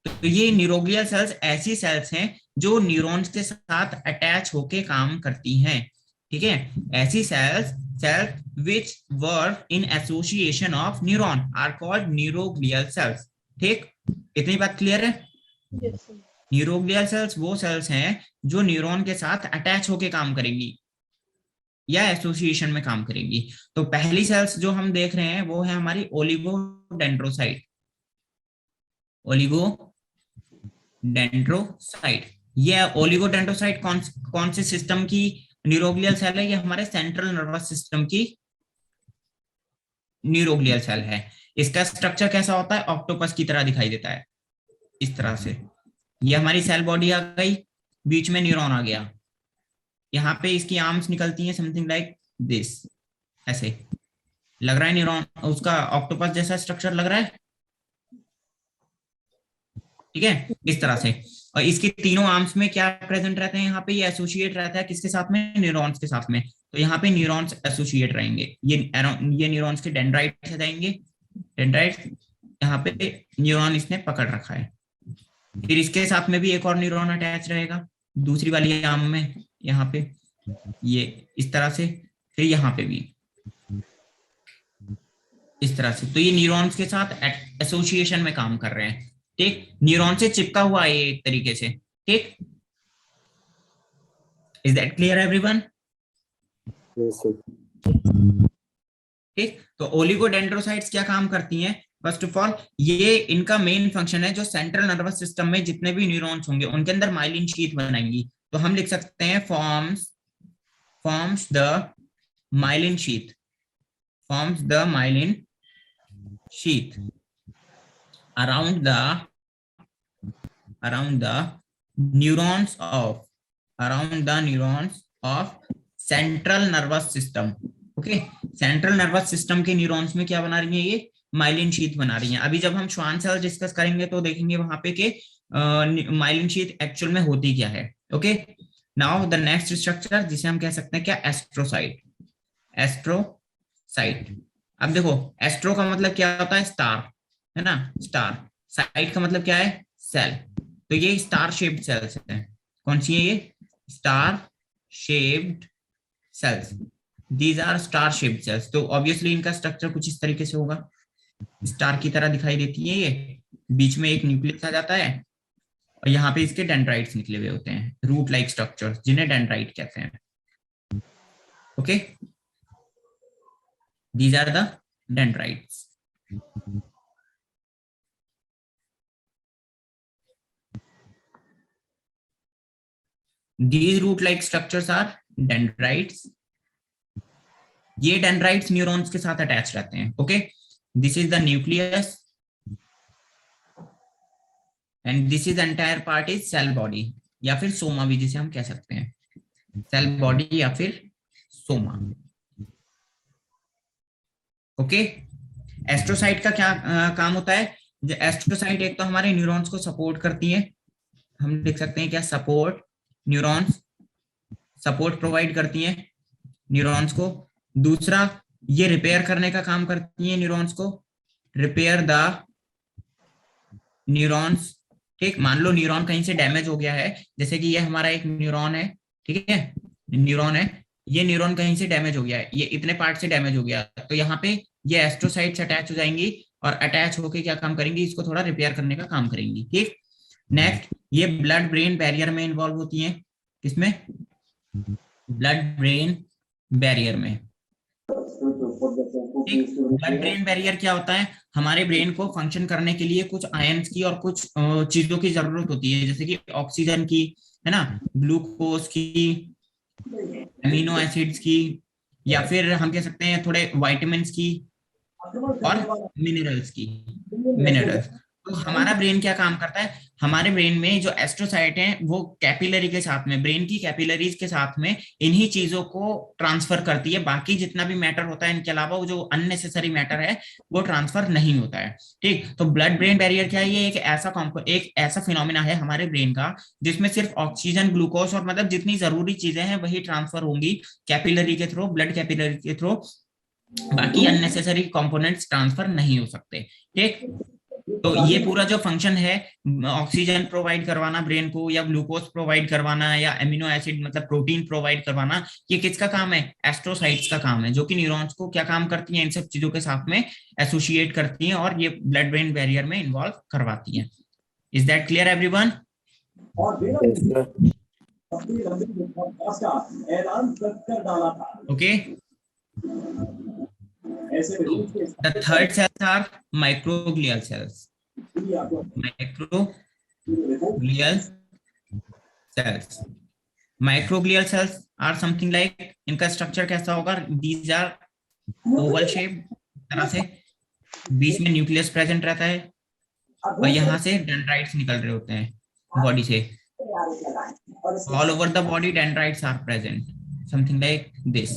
तो ये न्यूरोग्लियल सेल्स ऐसी सेल्स हैं जो न्यूरॉन्स के साथ अटैच होके काम करती हैं। ठीक है, ऐसी sales which work in association of neuron are called neuroglial cells। ठीक, इतनी बात क्लियर है? Yes, sir. न्यूरोग्लियल सेल्स वो सेल्स हैं जो न्यूरॉन के साथ अटैच होके काम करेंगी या एसोसिएशन में काम करेंगी। तो पहली सेल्स जो हम देख रहे हैं वो है हमारी ओलिगोडेंड्रोसाइट। ओलिगोडेंड्रोसाइट, ये ओलिगोडेंड्रोसाइट कौन से सिस्टम की न्यूरोग्लियल सेल है? ये हमारे सेंट्रल नर्वस सिस्टम की न्यूरोग्लियल सेल है। इसका स्ट्रक्चर कैसा होता है? ऑक्टोपस की तरह दिखाई देता है, इस तरह से। ये हमारी सेल बॉडी आ गई, बीच में न्यूरॉन आ गया, यहाँ पे इसकी आर्म्स निकलती हैं समथिंग लाइक दिस, ऐसे लग रहा है न्यूरॉन, उसका ऑक्टोपस जैसा स्ट्रक्चर लग रहा है। ठीक है, इस तरह से। और इसकी तीनों आर्म्स में क्या प्रेजेंट रहते हैं? यहाँ पे ये एसोसिएट रहता है किसके साथ में? न्यूरॉन्स के साथ में। तो यहाँ पे न्यूरॉन्स एसोसिएट रहेंगे। ये न्यूरॉन्स के डेंड्राइट्स जाएंगे, डेंड्राइट्स, यहाँ पे न्यूरॉन इसने पकड़ रखा है। फिर इसके साथ में भी एक और न्यूरॉन अटैच रहेगा दूसरी वाली आर्म में, यहाँ पे ये इस तरह से, फिर यहाँ पे भी इस तरह से। तो ये न्यूरॉन्स के साथ एसोसिएशन में काम कर रहे हैं। ठीक, न्यूरॉन से चिपका हुआ है एक तरीके से। ठीक, is that clear everyone? Yes, sir. ठीक, तो ओलिगोडेंड्रोसाइट्स क्या काम करती हैं? फर्स्ट ऑफ ऑल ये इनका मेन फंक्शन है, जो सेंट्रल नर्वस सिस्टम में जितने भी न्यूरॉन्स होंगे उनके अंदर माइलिन शीथ बनाएंगी। तो हम लिख सकते हैं forms the myelin sheath, forms the myelin sheath around the neurons of central nervous system। Okay, central nervous system के न्यूरॉन्स में क्या बना रही है? ये माइलिन शीथ बना रही हैं। अभी जब हम श्वान सेल डिस्कस करेंगे तो देखेंगे वहां पे कि माइलिन शीथ एक्चुअल में होती क्या है। Okay, now the next structure जिसे हम कह सकते हैं क्या? एस्ट्रोसाइट। एस्ट्रोसाइट, अब देखो एस्ट्रो का मतलब क्या होता है? स्टार, है ना? स्टार। साइट का मतलब क्या है? सेल। तो ये स्टार शेप्ड सेल्स हैं। कौन सी है ये? Star shaped cells. These are star shaped cells. तो ऑब्वियसली इनका स्ट्रक्चर कुछ इस तरीके से होगा, स्टार की तरह दिखाई देती है ये। बीच में एक न्यूक्लियस आ जाता है और यहाँ पे इसके डेंड्राइट्स निकले हुए होते हैं, रूट लाइक स्ट्रक्चर्स, जिन्हें डेंड्राइट कहते हैं। Okay, these are the dendrites। these root like structures are dendrites। ये डेंड्राइट्स न्यूरॉन्स के साथ अटैच रहते हैं। Okay, this is the nucleus and this is entire part is cell body, या फिर सोमा भी जिसे हम कह सकते हैं, सेल बॉडी या फिर सोमा। ओके, एस्ट्रोसाइट का क्या काम होता है? एस्ट्रोसाइट एक तो हमारे न्यूरॉन्स को सपोर्ट करती है, हम लिख सकते हैं क्या? सपोर्ट, न्यूरॉन्स सपोर्ट प्रोवाइड करती हैं न्यूरॉन्स को। दूसरा, ये रिपेयर करने का काम करती है न्यूरॉन्स को, रिपेयर द न्यूरॉन्स। ठीक, मान लो न्यूरॉन कहीं से डैमेज हो गया है, जैसे कि ये हमारा एक न्यूरॉन है, ठीक है, न्यूरॉन है, ये न्यूरॉन कहीं से डैमेज हो गया है, ये इतने पार्ट से डैमेज हो गया, तो यहाँ पे ये एस्ट्रोसाइट्स अटैच हो जाएंगी और अटैच होके क्या काम करेंगी, इसको थोड़ा रिपेयर करने का काम करेंगी। ठीक, नेक्स्ट ये ब्लड ब्रेन बैरियर में इन्वॉल्व होती हैं। किसमें? ब्लड ब्रेन बैरियर में। ठीक, ब्लड ब्रेन बैरियर क्या होता है? हमारे ब्रेन को फंक्शन करने के लिए कुछ आयंस की और कुछ चीजों की जरूरत होती है, जैसे कि ऑक्सीजन की, है ना, ग्लूकोज की, अमीनो एसिड्स की, या फिर हम कह सकते हैं थोड़े विटामिन की और मिनरल्स। तो हमारा ब्रेन क्या काम करता है? हमारे ब्रेन में जो एस्ट्रोसाइट है वो कैपिलरी के साथ में, ब्रेन की कैपिलरीज के साथ में इन्हीं चीजों को ट्रांसफर करती है। बाकी जितना भी मैटर होता है इनके अलावा वो जो अननेसेसरी मैटर है वो ट्रांसफर नहीं होता है। ठीक, तो ब्लड ब्रेन बैरियर क्या है? ये एक ऐसा फिनोमिना है हमारे ब्रेन का जिसमें सिर्फ ऑक्सीजन, ग्लूकोज और मतलब जितनी जरूरी चीजें हैं वही ट्रांसफर होंगी कैपिलरी के थ्रू, ब्लड कैपिलरी के थ्रू। बाकी अननेसेसरी कंपोनेंट्स ट्रांसफर नहीं हो सकते। ठीक, तो ये पूरा जो फंक्शन है, ऑक्सीजन प्रोवाइड करवाना ब्रेन को, या ग्लूकोज प्रोवाइड करवाना, या एमिनो एसिड मतलब प्रोटीन प्रोवाइड करवाना, ये किसका काम है? एस्ट्रोसाइट्स का काम है, जो कि न्यूरॉन्स को क्या काम करती हैं? इन सब चीजों के साथ में एसोसिएट करती हैं और ये ब्लड ब्रेन बैरियर में इन्वॉल्व करवाती हैं। Is that clear everyone? Okay, the third cells are microglial cells. Microglial cells are something like, इनका स्ट्रक्चर कैसा होगा? These are oval shape तरह से, बीच में न्यूक्लियस प्रेजेंट रहता है और यहाँ से डेंड्राइट्स निकल रहे होते हैं बॉडी से। All over the body dendrites are present, something like this.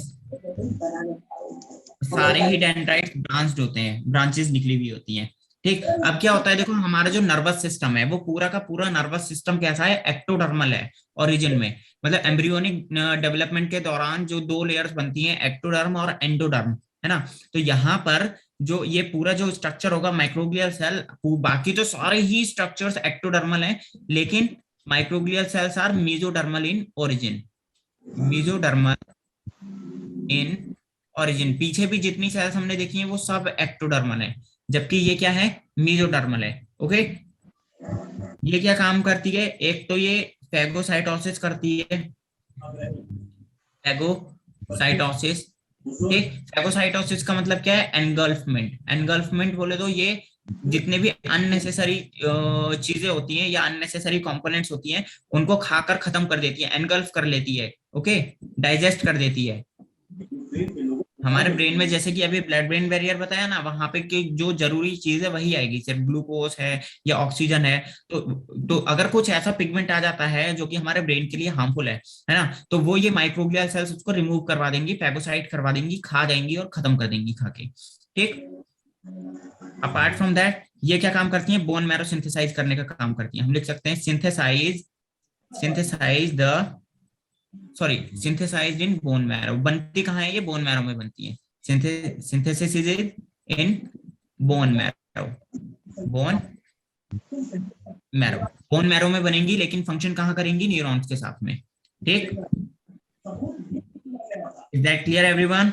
सारे ही डेंड्राइट्स ब्रांच्ड होते हैं, ब्रांचेस निकली हुई होती हैं। ठीक, अब क्या होता है, देखो हमारा जो नर्वस सिस्टम है वो पूरा का पूरा नर्वस सिस्टम कैसा है? एक्टोडर्मल है ओरिजिन में, मतलब एम्ब्रियोनिक डेवलपमेंट के दौरान जो दो लेयर्स बनती हैं, एक्टोडर्म और एंडोडर्म, है ना। तो यहाँ पर जो ये पूरा जो स्ट्रक्चर होगा माइक्रोग्लियल सेल, बाकी तो सारे ही स्ट्रक्चर्स एक्टोडर्मल हैं, लेकिन microglial cells are mesodermal in origin, mesodermal in origin. पीछे भी जितनी सेल्स हमने देखी हैं वो सब एक्टोडर्मल है, जबकि ये क्या है? मेसोडर्मल है। ओके, ये क्या काम करती है? एक तो ये फैगोसाइटोसिस करती है, फैगोसाइटोसिस। ठीक, फैगोसाइटोसिस का मतलब क्या है? एनगल्फमेंट। एनगल्फमेंट बोले तो ये जितने भी अननेसेसरी चीजें होती हैं या अननेसेसरी कंपोनेंट्स होती हैं उनको खाकर खत्म कर देती है, एनगल्फ कर लेती है। ओके, डाइजेस्ट कर देती है। हमारे ब्रेन में जैसे कि अभी ब्लड ब्रेन बैरियर बताया ना, वहां पे कि जो जरूरी चीज है वही आएगी, सिर्फ ग्लूकोज है या ऑक्सीजन है। तो अगर कुछ ऐसा पिगमेंट आ जाता है जो कि हमारे ब्रेन के लिए हार्मफुल है ना, तो वो ये माइक्रोग्लियल सेल्स उसको रिमूव करवा देंगी, फैगोसाइट करवा देंगी, खा जाएंगी और खत्म कर देंगी खा के। ठीक, अपार्ट फ्रॉम दैट ये क्या काम करती है? बोन मैरो सिंथेसाइज करने का काम करती है। हम लिख सकते हैं सिंथेसाइज्ड इन बोन मैरो। बनती कहाँ है? ये बोन मैरो में बनती है। Synthesis is in bone marrow, bone marrow में बनेंगी, लेकिन फंक्शन कहाँ करेंगी? न्यूरॉन्स के साथ में। ठीक, इज दैट क्लियर एवरीवन?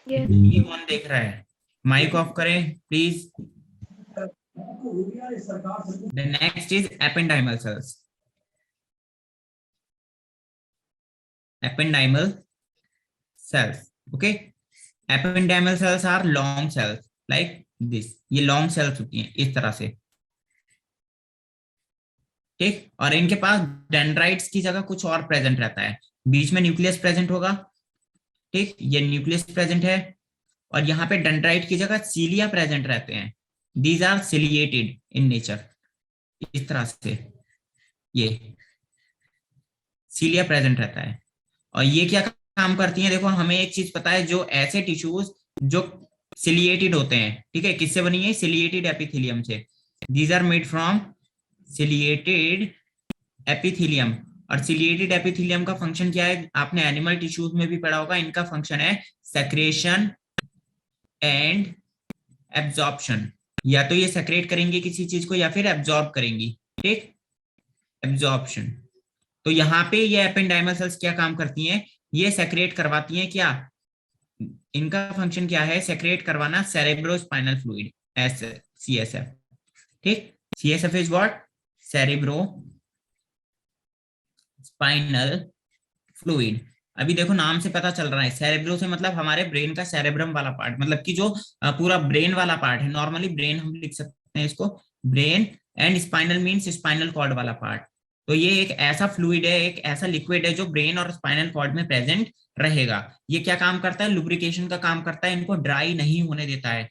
ये कौन देख रहा है? माइक ऑफ करें please. The next is ependymal cells. Ependymal cells. Okay. Ependymal cells are long cells like this. ये long cells होती हैं इस तरह से। ठीक, और इनके पास डेंड्राइट्स की जगह कुछ और प्रेजेंट रहता है। बीच में न्यूक्लियस प्रेजेंट होगा। ठीक, ये न्यूक्लियस प्रेजेंट है और यहाँ पे डेंड्राइट की जगह सीलिया प्रेजेंट रहते हैं। These are ciliated in nature. इस तरह से ये सीलिया प्रेजेंट रहता है। और ये क्या काम करती हैं? देखो हमें एक चीज पता है, जो ऐसे टिश्यूज जो सिलिएटेड होते हैं, ठीक है, किससे बनी है? सिलिएटेड एपिथेलियम से। These are made from ciliated epithelium. और सिलिएटेड एपिथेलियम का फंक्शन क्या है? आपने एनिमल टिश्यूज में भी पढ़ा होगा। इनका फंक्शन है सेक्रेशन एंड एब्जॉर्प्शन। या तो ये सेक्रेट करेंगे किसी चीज को या फिर एब्जॉर्ब करेंगी। ठीक, एब्जॉर्प्शन। तो यहाँ पे ये एपेंडाइमल सेल्स क्या काम करती हैं, ये सेक्रेट करवाती हैं क्या, इनका फंक्शन क्या है, सेक्रेट करवाना सेरेब्रोस्पाइनल फ्लूइड, एस CSF। ठीक, CSF is what, cerebro spinal fluid. अभी देखो नाम से पता चल रहा है, सेरेब्रो से मतलब हमारे ब्रेन का सेरेब्रम वाला पार्ट, मतलब कि जो पूरा ब्रेन वाला पार्ट है। नॉर्मली ब्रेन हम लिख सकते हैं इसको brain, and spinal means spinal cord वाला पार्ट। तो ये एक ऐसा फ्लूइड है, एक ऐसा लिक्विड है जो ब्रेन और स्पाइनल कॉर्ड में प्रेजेंट रहेगा। ये क्या काम करता है, लुब्रिकेशन का काम करता है, इनको ड्राई नहीं होने देता है।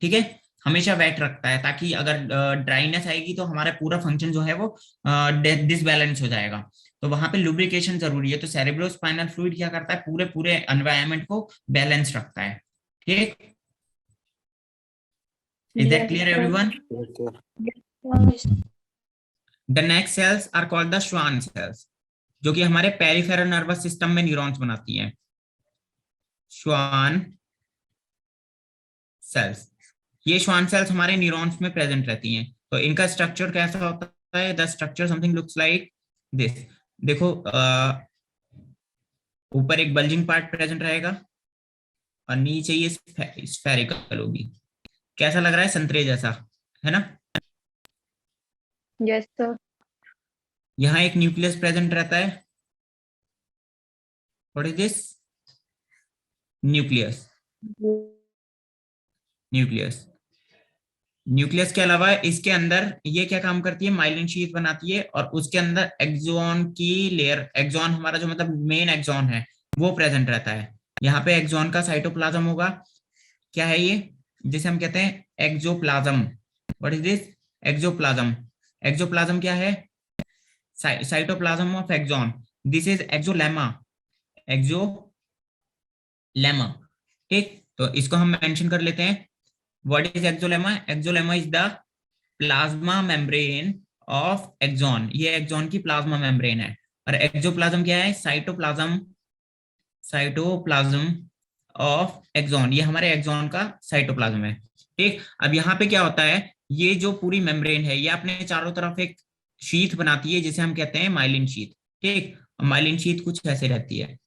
ठीक है, हमेशा वेट रखता है, ताकि अगर ड्राइनेस आएगी तो हमारा पूरा फंक्शन जो है वो डिसबैलेंस हो जाएगा। तो वहां पे लुब्रिकेशन जरूरी है। तो सेरेब्रोस्पाइनल फ्लूइड क्या करता है, पूरे पूरे एनवायरनमेंट को बैलेंस रखता है। ठीक, is that clear everyone? Yes. The next cells are called the Schwann cells, जो कि हमारे पेरिफेरल नर्वस सिस्टम में न्यूरॉन्स बनाती हैं। श्वान सेल्स, ये श्वान सेल्स हमारे न्यूरॉन्स में प्रेजेंट रहती हैं। तो इनका स्ट्रक्चर कैसा होता है, the structure something looks like this. देखो ऊपर एक बल्जिंग पार्ट प्रेजेंट रहेगा और नीचे ये स्फेरिकल होगी। कैसा लग रहा है, संतरे जैसा, है ना। Yes sir. यहाँ एक न्यूक्लियस प्रेजेंट रहता है। What is this, nucleus. Nucleus, nucleus के अलावा इसके अंदर ये क्या काम करती है, माइलिन शीथ बनाती है, और उसके अंदर एक्सॉन की लेयर, एक्सॉन हमारा जो मतलब मेन एक्सॉन है वो प्रेजेंट रहता है। यहाँ पे एक्सॉन का साइटोप्लाज्म होगा। क्या है ये, जिसे हम कहते हैं axoplasm. What is this, axoplasm. Axoplasm क्या है, cytoplasm of axon. This is axolemma, axolemma. ठीक, तो इसको हम मेंशन कर लेते हैं। What is exolemma? Exolemma is the plasma membrane of axon। ये एक्सॉन की प्लाज्मा मेम्ब्रेन है। और एक्सोप्लाज्म क्या है, साइटोप्लाज्म, साइटोप्लाज्म ऑफ एक्सॉन, ये हमारे एक्सॉन का साइटोप्लाज्म है। ठीक, अब यहाँ पे क्या होता है, ये जो पूरी मेम्ब्रेन है ये अपने चारों तरफ एक शीथ बनाती है जिसे हम कहते हैं माइलिन शीथ। ठीक, माइलिन शीथ कुछ ऐसे रहती है,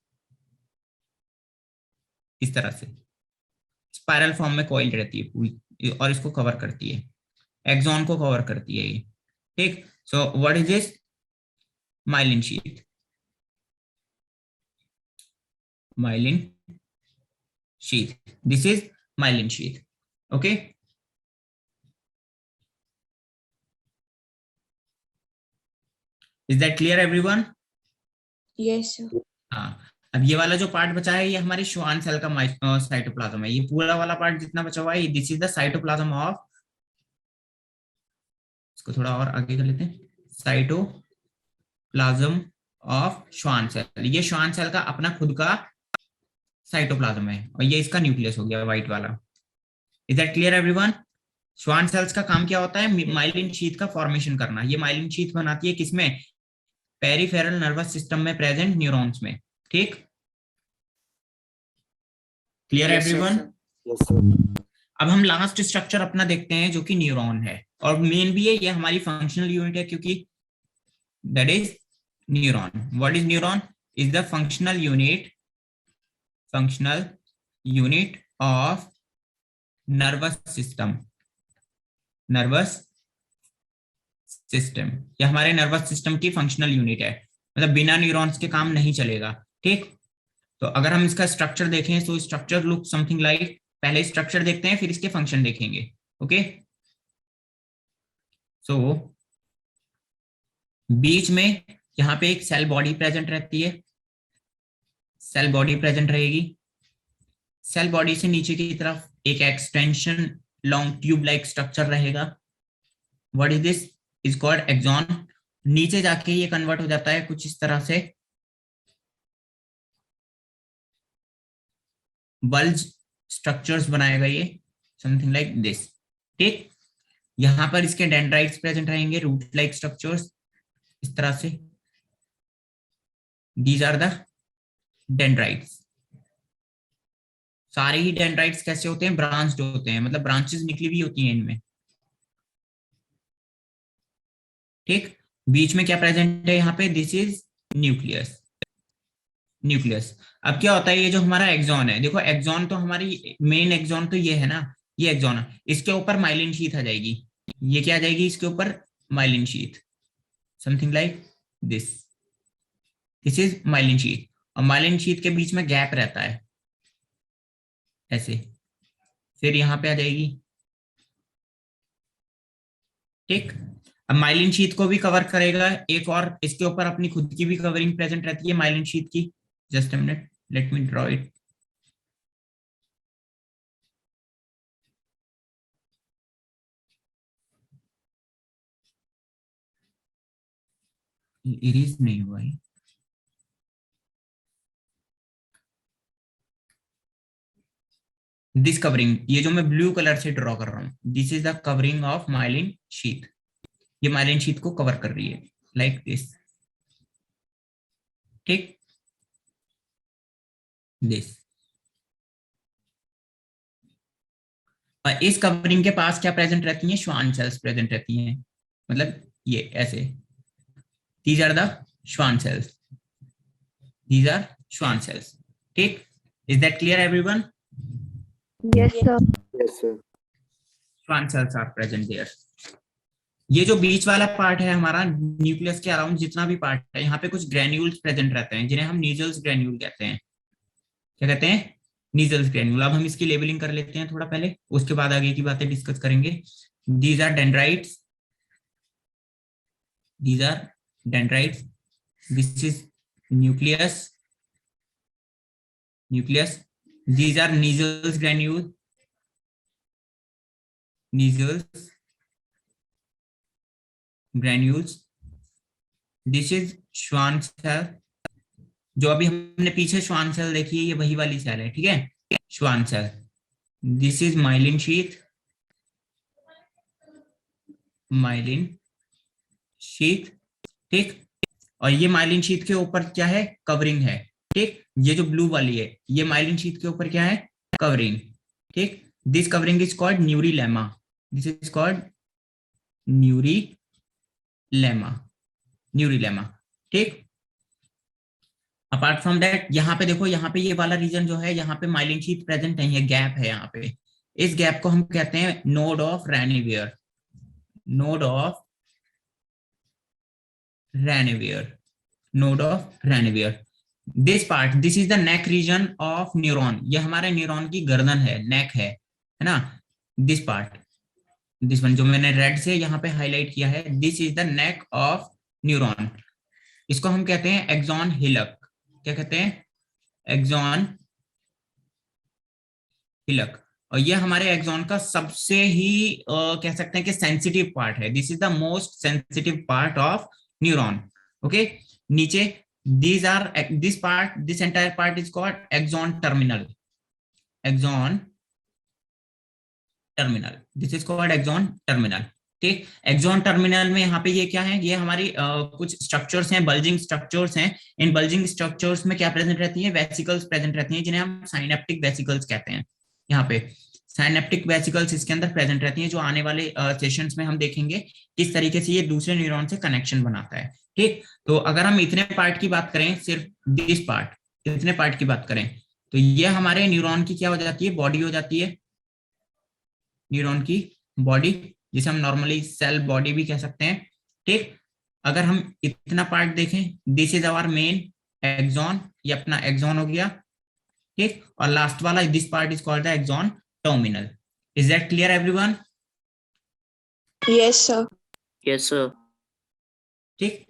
इस तरह से स्पाइरल फॉर्म में कॉइल रहती है पूरी, और इसको कवर करती है, एक्सॉन को कवर करती है ये। ठीक, सो what is this, myelin sheath, myelin sheath, this is myelin sheath. Okay, is that clear everyone? Yes, sir. हाँ, अब ये वाला जो पार्ट बचा है ये हमारी श्वान सेल का साइटोप्लाज्म है। ये पूरा वाला पार्ट जितना बचा हुआ है, this is the cytoplasm of, इसको थोड़ा और आगे कर लेते हैं, साइटोप्लाज्म ऑफ श्वान सेल। ये श्वान सेल का अपना खुद का साइटोप्लाज्म है, और ये इसका न्यूक्लियस हो गया व्हाइट वाला। Is that clear everyone? Schwann cells का काम क्या होता है, माइलिन शीथ का फॉर्मेशन करना। ये माइलिन शीथ बनाती है किसमें, पेरिफेरल नर्वस सिस्टम में प्रेजेंट न्यूरॉन्स में। ठीक, clear Yes, sir. Everyone? Yes, sir. अब हम लास्ट स्ट्रक्चर अपना देखते हैं जो कि न्यूरॉन है, और मेन भी है, ये हमारी फंक्शनल यूनिट है, क्योंकि that is neuron. What is neuron, is the functional unit of nervous system. Nervous system, ये हमारे नर्वस सिस्टम की फंक्शनल यूनिट है, मतलब बिना न्यूरॉन्स के काम नहीं चलेगा। ठीक, तो अगर हम इसका स्ट्रक्चर देखें तो स्ट्रक्चर लुक समथिंग लाइक, पहले स्ट्रक्चर देखते हैं फिर इसके फंक्शन देखेंगे। ओके, सो बीच में यहाँ पे एक सेल बॉडी प्रेजेंट रहती है, सेल बॉडी प्रेजेंट रहेगी। सेल बॉडी से नीचे की तरफ एक extension long tube like structure रहेगा। What is this, is called axon. नीचे जाके ये कन्वर्ट हो जाता है कुछ इस तरह से, बल्ज स्ट्रक्चर्स बनाएगा ये, समथिंग लाइक दिस। ठीक, यहां पर इसके डेंड्राइट्स प्रेजेंट रहेंगे, रूट लाइक स्ट्रक्चर्स इस तरह से। These are the dendrites. सारे ही डेंड्राइट्स कैसे होते हैं, ब्रांच्ड होते हैं, मतलब ब्रांचेस निकली हुई होती हैं इनमें। ठीक, बीच में क्या प्रेजेंट है यहाँ पे, दिस इज न्यूक्लियस। न्यूक्लियस। अब क्या होता है, ये जो हमारा एक्सॉन है, देखो एक्सॉन तो हमारी मेन एक्सॉन तो ये है ना, ये एक्सॉन है, इसके ऊपर माइलिन शीथ आ जाएगी। ये क्या आ जाएगी इसके ऊपर, myelin sheath, something like this, this is myelin sheath. और माइलिन शीथ के बीच में गैप रहता है ऐसे, फिर यहाँ पे आ जाएगी, ठीक। अब माइलिन शीथ को भी कवर करेगा एक और, इसके ऊपर अपनी खुद की भी कवरिंग प्रेजेंट रहती है माइलिन शीथ की। Just a minute, let me draw it. Erase नहीं हुआ है। दिस कवरिंग, ये जो मैं ब्लू कलर से ड्रॉ कर रहा हूं, this is the covering of myelin sheath. ये माइलिन शीथ को कवर कर रही है लाइक दिस, ठीक, दिस। और इस कवरिंग के पास क्या प्रेजेंट रहती है, श्वान सेल्स प्रेजेंट रहती हैं, मतलब ये ऐसे, these are the Schwann cells, these are Schwann cells, ठीक। Is that clear everyone? Yes, sir. Yes, sir. Schwann cells are present there. ये जो बीच वाला पार्ट है हमारा, न्यूक्लियस के अराउंड जितना भी पार्ट है, यहाँ पे कुछ ग्रेन्यूल्स प्रेजेंट रहते हैं जिन्हें हम नीजल्स ग्रेन्यूल कहते हैं। क्या कहते हैं, नीजल्स ग्रेन्यूल। अब हम इसकी लेबलिंग कर लेते हैं थोड़ा पहले, उसके बाद आगे की बातें डिस्कस करेंगे। These are dendrites, these are dendrites, this is nucleus, nucleus, these are Nissl's granule, Nissl's granules, this is Schwann cell. जो अभी हमने पीछे श्वान सेल देखी है, ये वही वाली सेल है, ठीक है, Schwann cell. This is myelin sheath, myelin sheath, ठीक। और ये माइलिन शीथ के ऊपर क्या है, कवरिंग है, ठीक। ये जो ब्लू वाली है, ये माइलिन शीथ के ऊपर क्या है, कवरिंग, ठीक। This covering is called neurilemma, this is called neurilemma, neurilemma, ठीक। अपार्ट फ्रॉम दैट, यहाँ पे देखो, यहाँ पे ये वाला रीजन जो है, यहाँ पे माइलिन शीथ प्रेजेंट नहीं है, गैप है यहाँ पे। इस गैप को हम कहते हैं node of Ranvier, node of Ranvier, node of Ranvier. This part, this is the neck region of neuron, ये हमारे न्यूरॉन की गर्दन है, नेक है ना। दिस पार्ट, दिस वन जो मैंने रेड से यहाँ पे हाईलाइट किया है, this is the neck of neuron. इसको हम कहते हैं एक्सॉन हिलक। क्या कहते हैं, एक्सॉन हिलक। और ये हमारे एक्सॉन का सबसे ही कह सकते हैं कि सेंसिटिव पार्ट है। This is the most sensitive part of neuron, okay. नीचे these are, this part, this entire part is called axon terminal, axon terminal, this is called axon terminal, ठीक। एक्सॉन टर्मिनल में यहाँ पे ये क्या है, ये हमारी कुछ स्ट्रक्चर्स हैं, बल्जिंग स्ट्रक्चर्स हैं। इन बल्जिंग स्ट्रक्चर्स में क्या प्रेजेंट रहती है, वेसिकल्स प्रेजेंट रहती हैं, जिन्हें हम साइनेप्टिक वेसिकल्स कहते हैं। यहाँ पे साइनेप्टिक वेसिकल्स इसके अंदर प्रेजेंट रहती हैं, जो आने वाले सेशंस में हम देखेंगे किस तरीके से ये दूसरे न्यूरॉन से कनेक्शन बनाता है, ठीक। तो अगर हम इतने पार्ट की बात करें, सिर्फ दिस पार्ट, इतने पार्ट की बात करें, तो ये हमारे न्यूरॉन की क्या हो जाती है, बॉडी हो जाती है, न्यूरॉन की बॉडी, जिसे हम नॉर्मली सेल बॉडी भी कह सकते हैं, ठीक। अगर हम इतना पार्ट देखें, this is our main axon, ये अपना एक्सॉन हो गया, ठीक। और लास्ट वाला, this part is called the axon terminal. Is that clear everyone? Yes, sir. Yes, sir. ठीक।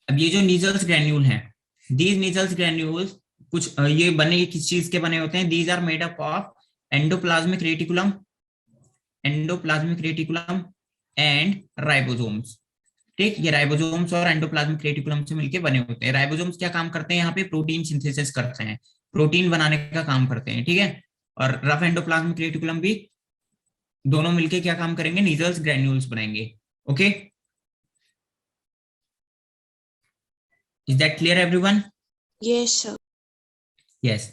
अब ये जो नीजल्स ग्रेन्यूल हैं, दीज नीजल्स ग्रेन्यूल्स कुछ ये बने किस चीज के बने होते हैं, these are made up of endoplasmic reticulum, endoplasmic reticulum and ribosomes, ठीक। ये राइबोसोम्स और एंडोप्लाज्मिक रेटिकुलम से मिलकर बने होते हैं। राइबोसोम्स क्या काम करते हैं, यहाँ पे प्रोटीन सिंथेसिस करते हैं, प्रोटीन बनाने का काम करते हैं, ठीक है। और रफ एंडोप्लाज्मिक रेटिकुलम भी, दोनों मिलके क्या काम करेंगे, नीजल्स ग्रेन्यूल्स बनाएंगे, okay. Is that clear everyone? Yes, sir. Yes.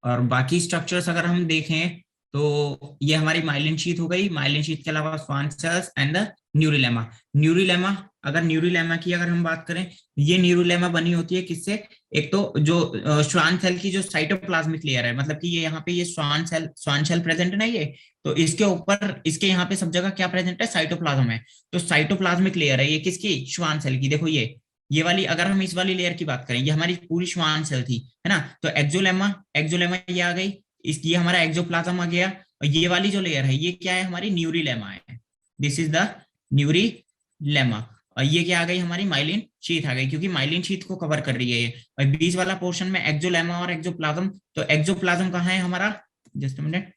और बाकी स्ट्रक्चर्स अगर हम देखें, तो ये हमारी माइलिन शीथ हो गई। माइलिन शीथ के अलावा श्वान सेल्स एंड द न्यूरिलेमा। न्यूरिलेमा, अगर न्यूरिलेमा की अगर हम बात करें, ये न्यूरिलेमा बनी होती है किससे? एक तो जो श्वान सेल की जो साइटोप्लाज्मिक लेयर है, मतलब कि ये यहाँ पे ये श्वान सेल प्रेजेंट है ना, ये तो इसके ऊपर इसके यहाँ पे सब जगह क्या प्रेजेंट है? साइटोप्लाज्म है। तो साइटोप्लाज्मिक लेयर है ये किसकी? श्वान सेल की। देखो ये वाली, अगर हम इस वाली लेयर की बात करें, ये हमारी पूरी श्वान सेल थी, है ना। तो एक्सोलेमा, एक्सोलेमा ये आ गई, ये हमारा एक्सोप्लाज्म आ गया। और ये वाली जो लेयर है ये क्या है? हमारी न्यूरिलेमा है। This is the neurilemma. और ये क्या आ गई? हमारी माइलिन शीथ आ गई, क्योंकि माइलिन शीथ को कवर कर रही है ये। और बीच वाला पोर्शन में एक्सोलेमा और एक्सोप्लाज्म। तो एक्सोप्लाज्म कहाँ है हमारा? जस्ट अ मिनट,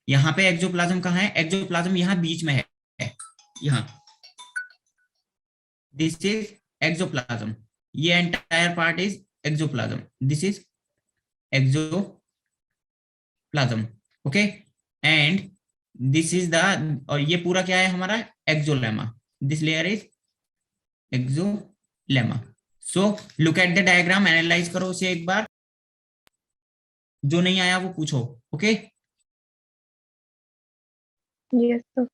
यहाँ पे एक्सोप्लाज्म कहाँ है? एक्सोप्लाज्म यहाँ बीच में है, यहाँ। This is axoplasm. ये entire part is axoplasm. This is axoplasm, okay. And this is the, और ये पूरा क्या है हमारा? Axolemma. This layer is axolemma. So look at the diagram, analyse करो उसे एक बार, जो नहीं आया वो पूछो, okay. Yes, sir.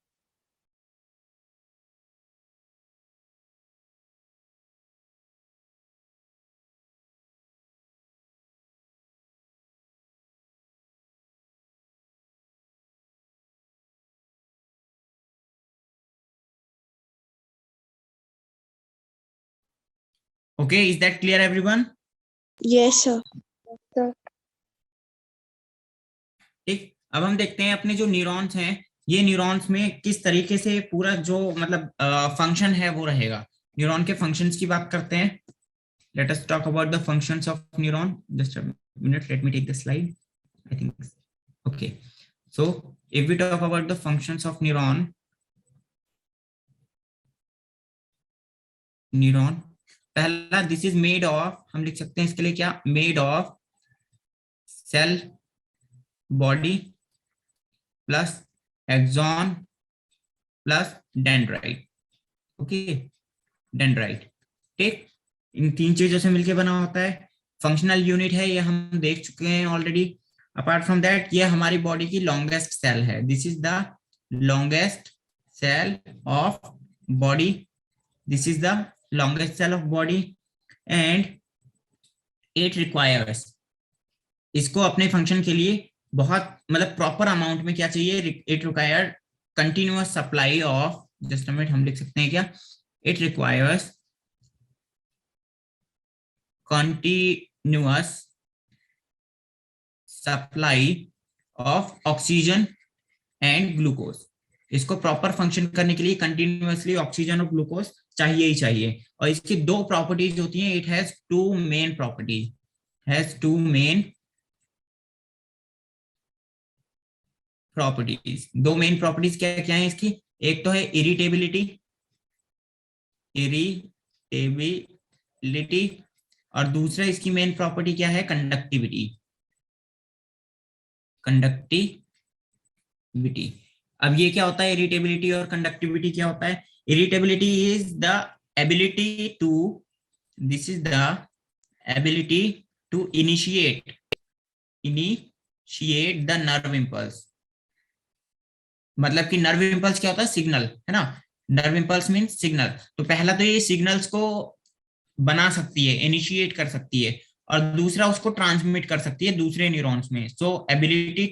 Okay, is that clear everyone? Yes, sir. Sir. ठीक, अब हम देखते हैं अपने जो न्यूरॉन्स हैं, ये न्यूरॉन्स में किस तरीके से पूरा जो मतलब फंक्शन है वो रहेगा। न्यूरॉन के फंक्शंस की बात करते हैं। Let us talk about the functions of neuron. Just a minute, let me take the slide, I think, okay. So if we talk about the functions of neuron, पहला, this is made of, हम लिख सकते हैं इसके लिए क्या? Made of cell body plus axon plus dendrite, okay, dendrite. ठीक, इन तीन चीजों से मिलकर बना होता है। फंक्शनल यूनिट है, ये हम देख चुके हैं ऑलरेडी। अपार्ट फ्रॉम दैट, ये हमारी बॉडी की लॉन्गेस्ट सेल है। This is the longest cell of body. This is the longest cell of body and it requires, इसको अपने फंक्शन के लिए बहुत मतलब प्रॉपर अमाउंट में क्या चाहिए? It require continuous supply of, just a minute, हम लिख सकते हैं क्या? It requires continuous supply of oxygen and glucose. इसको प्रॉपर फंक्शन करने के लिए कंटिन्यूअसली ऑक्सीजन और ग्लूकोज चाहिए ही चाहिए। और इसकी दो प्रॉपर्टीज होती हैं। It has two main properties, has two main properties. दो मेन प्रॉपर्टीज क्या क्या है इसकी? एक तो है इरिटेबिलिटी, इरिटेबिलिटी, और दूसरा इसकी मेन प्रॉपर्टी क्या है? Conductivity, conductivity. अब ये क्या होता है? इरिटेबिलिटी और कंडक्टिविटी क्या होता है? Irritability is the ability to, this is the ability to initiate the nerve impulse. मतलब कि नर्व इंपल्स क्या होता है? सिग्नल, है ना। Nerve impulse means signal. तो पहला तो ये सिग्नल्स को बना सकती है, इनिशिएट कर सकती है, और दूसरा उसको ट्रांसमिट कर सकती है दूसरे न्यूरॉन्स में। So ability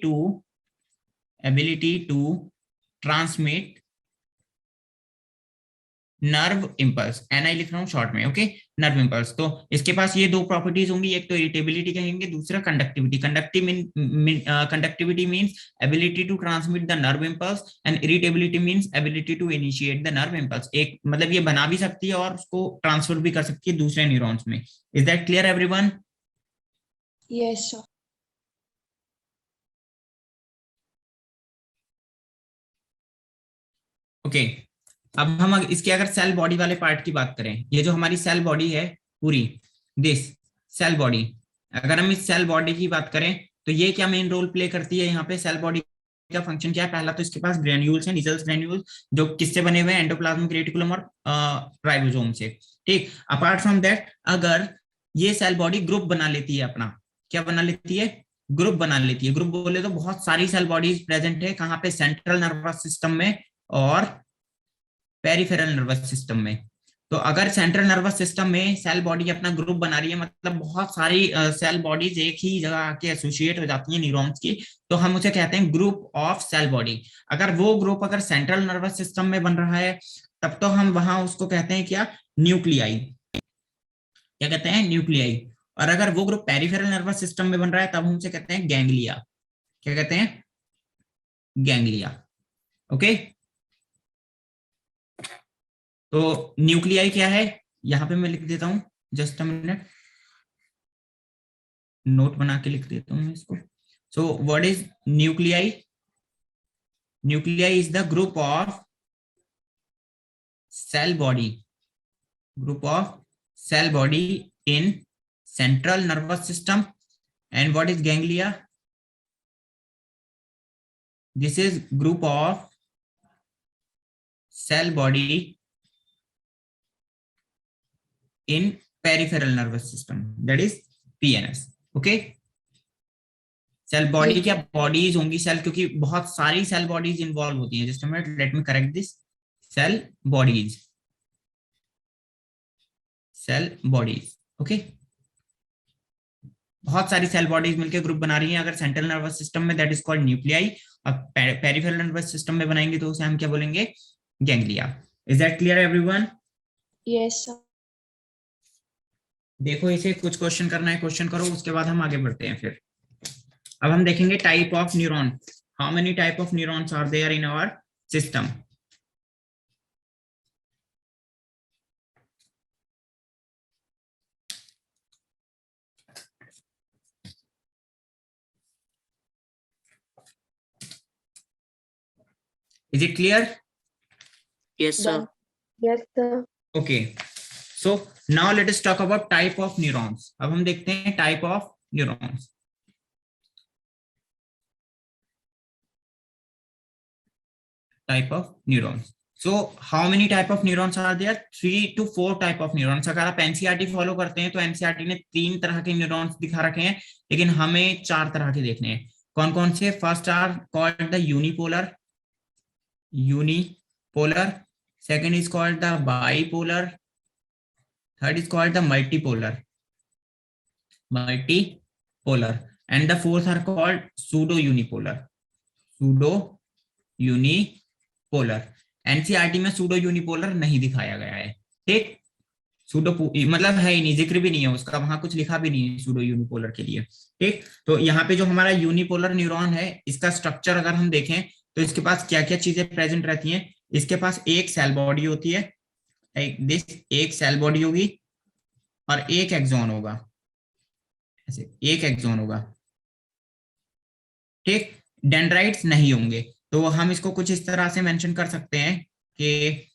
to transmit nerve impulse, NI लिख रहा हूं शॉर्ट में, ओके, नर्व इंपल्स। तो इसके पास ये दो प्रॉपर्टीज होंगी, एक तो इरिटेबिलिटी कहेंगे, दूसरा conductivity. Conductivity means ability to transmit the nerve impulse and irritability means ability to initiate the nerve impulse. एक मतलब ये बना भी सकती है और उसको ट्रांसफर भी कर सकती है दूसरे न्यूरॉन्स में। Is that clear everyone? Yes, sir. Okay, अब हम इसके अगर सेल बॉडी वाले पार्ट की बात करें, ये जो हमारी सेल बॉडी है पूरी, दिस सेल बॉडी, अगर हम इस सेल बॉडी की बात करें तो ये क्या मेन रोल प्ले करती है यहाँ पे? सेल बॉडी का फंक्शन क्या है? पहला तो इसके पास ग्रेन्यूल्स हैं, निजल्स ग्रेन्यूल्स, जो किससे बने हुए हैं? एंडोप्लाज्मिक रेटिकुलम और राइबोसोम से। ठीक, अपार्ट फ्रॉम दैट, अगर ये सेल बॉडी ग्रुप बना लेती है अपना, क्या बना लेती है? ग्रुप बना लेती है। ग्रुप बोले तो बहुत सारी सेल बॉडीज प्रेजेंट है, कहाँ पे, सेंट्रल नर्वस सिस्टम में और पेरिफेरल नर्वस सिस्टम में। तो अगर सेंट्रल नर्वस सिस्टम में सेल बॉडी अपना ग्रुप बना रही है, मतलब बहुत सारी सेल बॉडीज एक ही जगह आके एसोसिएट हो जाती है न्यूरॉन्स की, तो हम उसे कहते हैं ग्रुप ऑफ सेल बॉडी। अगर वो ग्रुप अगर सेंट्रल नर्वस सिस्टम में बन रहा है तब तो हम वहां उसको कहते हैं क्या, न्यूक्लियाई। क्या कहते हैं, न्यूक्लियाई। और अगर वो ग्रुप पेरिफेरल नर्वस सिस्टम में बन रहा है तब हम उसे कहते हैं गैंग्लिया। क्या कहते हैं, गैंग्लिया। ओके, तो न्यूक्लियाई क्या है, यहां पे मैं लिख देता हूं, जस्ट अ मिनट, नोट बना के लिख देता हूं मैं इसको। So what is nuclei? Nuclei is the group of cell body, group of cell body in central nervous system. And what is ganglia? This is group of cell body in peripheral nervous system, that is PNS. okay, cell body क्या bodies होंगी cell, क्योंकि बहुत सारी cell bodies involve होती हैं। Just a minute, let me correct this, cell bodies, cell bodies. Okay, बहुत सारी cell bodies मिलकर ग्रुप बना रही हैं अगर सेंट्रल नर्वस सिस्टम में, दैट इज कॉल्ड न्यूक्लियाई। अब पेरिफेरल नर्वस सिस्टम में बनाएंगे तो उसे हम क्या बोलेंगे, ganglia. Is that clear everyone? Yes, sir. देखो इसे कुछ क्वेश्चन करना है, क्वेश्चन करो, उसके बाद हम आगे बढ़ते हैं। फिर अब हम देखेंगे type of neuron. How many type of neurons are there in our system? Is it clear? Yes, sir. Yes, sir. Okay. So now let us talk about type of neurons. अब हम देखते हैं type of neurons. Type of neurons. So how many type of neurons are there? 3 to 4 type of neurons. अगर आप NCERT follow करते हैं तो NCERT ने 3 तरह के न्यूरॉन्स दिखा रखे हैं, लेकिन हमें 4 तरह के देखने हैं। कौन कौन से? First are called the unipolar, unipolar. Second is called the bipolar. Third is called the multipolar, and the fourth are called pseudo unipolar. NCERT में सूडो यूनिपोलर नहीं दिखाया गया है, ठीक। सूडो मतलब है ही नहीं, जिक्र भी नहीं है उसका, वहां कुछ लिखा भी नहीं है सूडो यूनिपोलर के लिए, ठीक। तो यहाँ पे जो हमारा यूनिपोलर न्यूरॉन है, इसका स्ट्रक्चर अगर हम देखें तो इसके पास क्या क्या चीजें प्रेजेंट रहती हैं। इसके पास एक सेल बॉडी होती है, एक सेल बॉडी होगी और एक एक्सॉन होगा, ऐसे एक एक्सॉन होगा, ठीक। डेंड्राइट्स नहीं होंगे। तो हम इसको कुछ इस तरह से मेंशन कर सकते हैं कि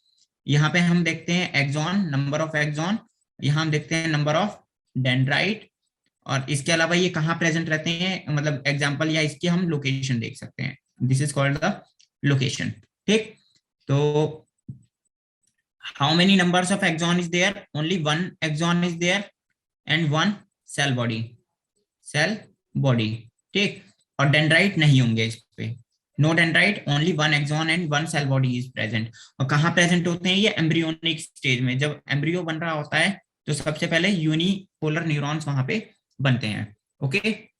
यहाँ पे हम देखते हैं एक्सॉन, नंबर ऑफ एक्सॉन, यहाँ हम देखते हैं नंबर ऑफ डेंड्राइट, और इसके अलावा ये कहाँ प्रेजेंट रहते हैं, मतलब एग्जांपल या इसकी हम लोकेशन देख सकते हैं। This is called the location, ठीक। तो how many numbers of axon is there? Only 1 axon is there and 1 cell body, ठीक। और डेंड्राइट नहीं होंगे इस पे, no dendrite, only 1 axon and 1 cell body is present. और कहाँ प्रेजेंट होते हैं ये? एम्ब्रियोनिक स्टेज में, जब एम्ब्रियो बन रहा होता है तो सबसे पहले यूनिपोलर न्यूरॉन्स वहां पे बनते हैं, okay.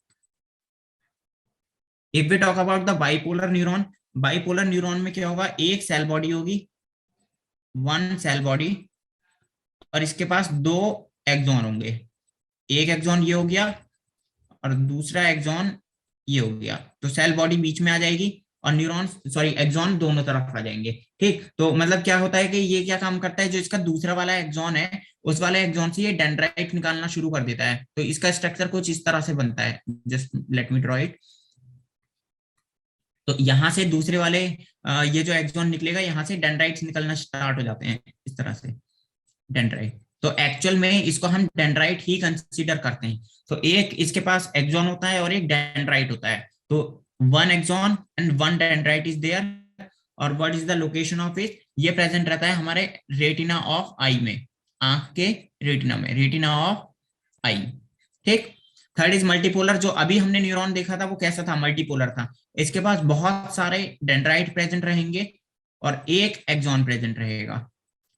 If we talk about the bipolar neuron, bipolar neuron में क्या होगा? एक सेल बॉडी होगी, 1 सेल बॉडी, और इसके पास 2 एक्सॉन होंगे, एक एक्सॉन ये हो गया और दूसरा एक्सॉन ये हो गया। तो सेल बॉडी बीच में आ जाएगी और एक्सॉन दोनों तरफ आ जाएंगे, ठीक। तो मतलब क्या होता है कि ये क्या काम करता है, जो इसका दूसरा वाला एक्सॉन है उस वाले एक्सॉन से ये डेंड्राइट निकालना शुरू कर देता है। तो इसका स्ट्रक्चर कुछ इस तरह से बनता है, just let me draw it. तो यहाँ से दूसरे वाले ये जो एक्सॉन निकलेगा, यहाँ से डेंड्राइट्स निकलना स्टार्ट हो जाते हैं इस तरह से, डेंड्राइट। तो एक्चुअल में इसको हम डेंड्राइट ही कंसीडर करते हैं। तो एक इसके पास एक्सॉन होता है और एक डेंड्राइट होता है। तो 1 axon and 1 dendrite is there. और what is the location of it? ये प्रेजेंट रहता है हमारे रेटिना ऑफ आई में, आंख के रेटिना में, रेटिना ऑफ आई, ठीक। थर्ड इज मल्टीपोलर, जो अभी हमने न्यूरॉन देखा था वो कैसा था, मल्टीपोलर था। इसके पास बहुत सारे डेंड्राइट प्रेजेंट रहेंगे और एक एक्सॉन प्रेजेंट रहेगा,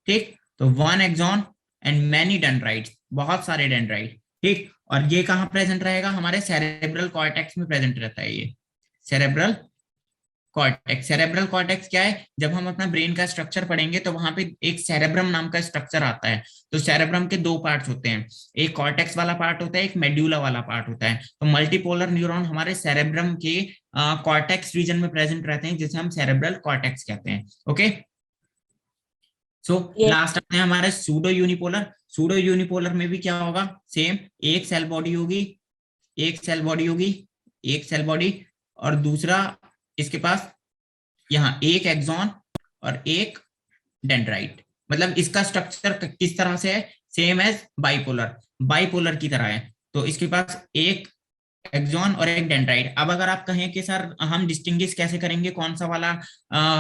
ठीक। तो one axon and many dendrites, बहुत सारे डेंड्राइट, ठीक। और ये कहाँ प्रेजेंट रहेगा, हमारे सेरेब्रल कॉर्टेक्स में प्रेजेंट रहता है ये सेरेब्रल कॉर्टेक्स। सेरेब्रल कॉर्टेक्स क्या है, जब हम अपना ब्रेन का स्ट्रक्चर पढ़ेंगे तो वहां पे एक सेरेब्रम नाम का स्ट्रक्चर आता है। तो सेरेब्रम के दो पार्ट्स होते हैं, एक कॉर्टेक्स वाला पार्ट होता है, एक मेड्यूला वाला पार्ट होता है। तो मल्टीपोलर न्यूरॉन हमारे सेरेब्रम के कॉर्टेक्स रीजन में प्रेजेंट रहते हैं, जिसे हम सेरेब्रल कॉर्टेक्स कहते हैं। ओके, सो लास्ट आते हैं हमारे सूडो यूनिपोलर। सूडो यूनिपोलर में भी क्या होगा, सेम, एक सेल बॉडी होगी, एक सेल बॉडी होगी, एक सेल बॉडी, और दूसरा इसके पास यहाँ एक एक्सॉन और एक डेंड्राइट। मतलब इसका स्ट्रक्चर किस तरह से है, सेम एज बाइपोलर, बाइपोलर की तरह है। तो इसके पास एक एक्सॉन और एक डेंड्राइट। अब अगर आप कहें कि सर हम डिस्टिंग्विश कैसे करेंगे, कौन सा वाला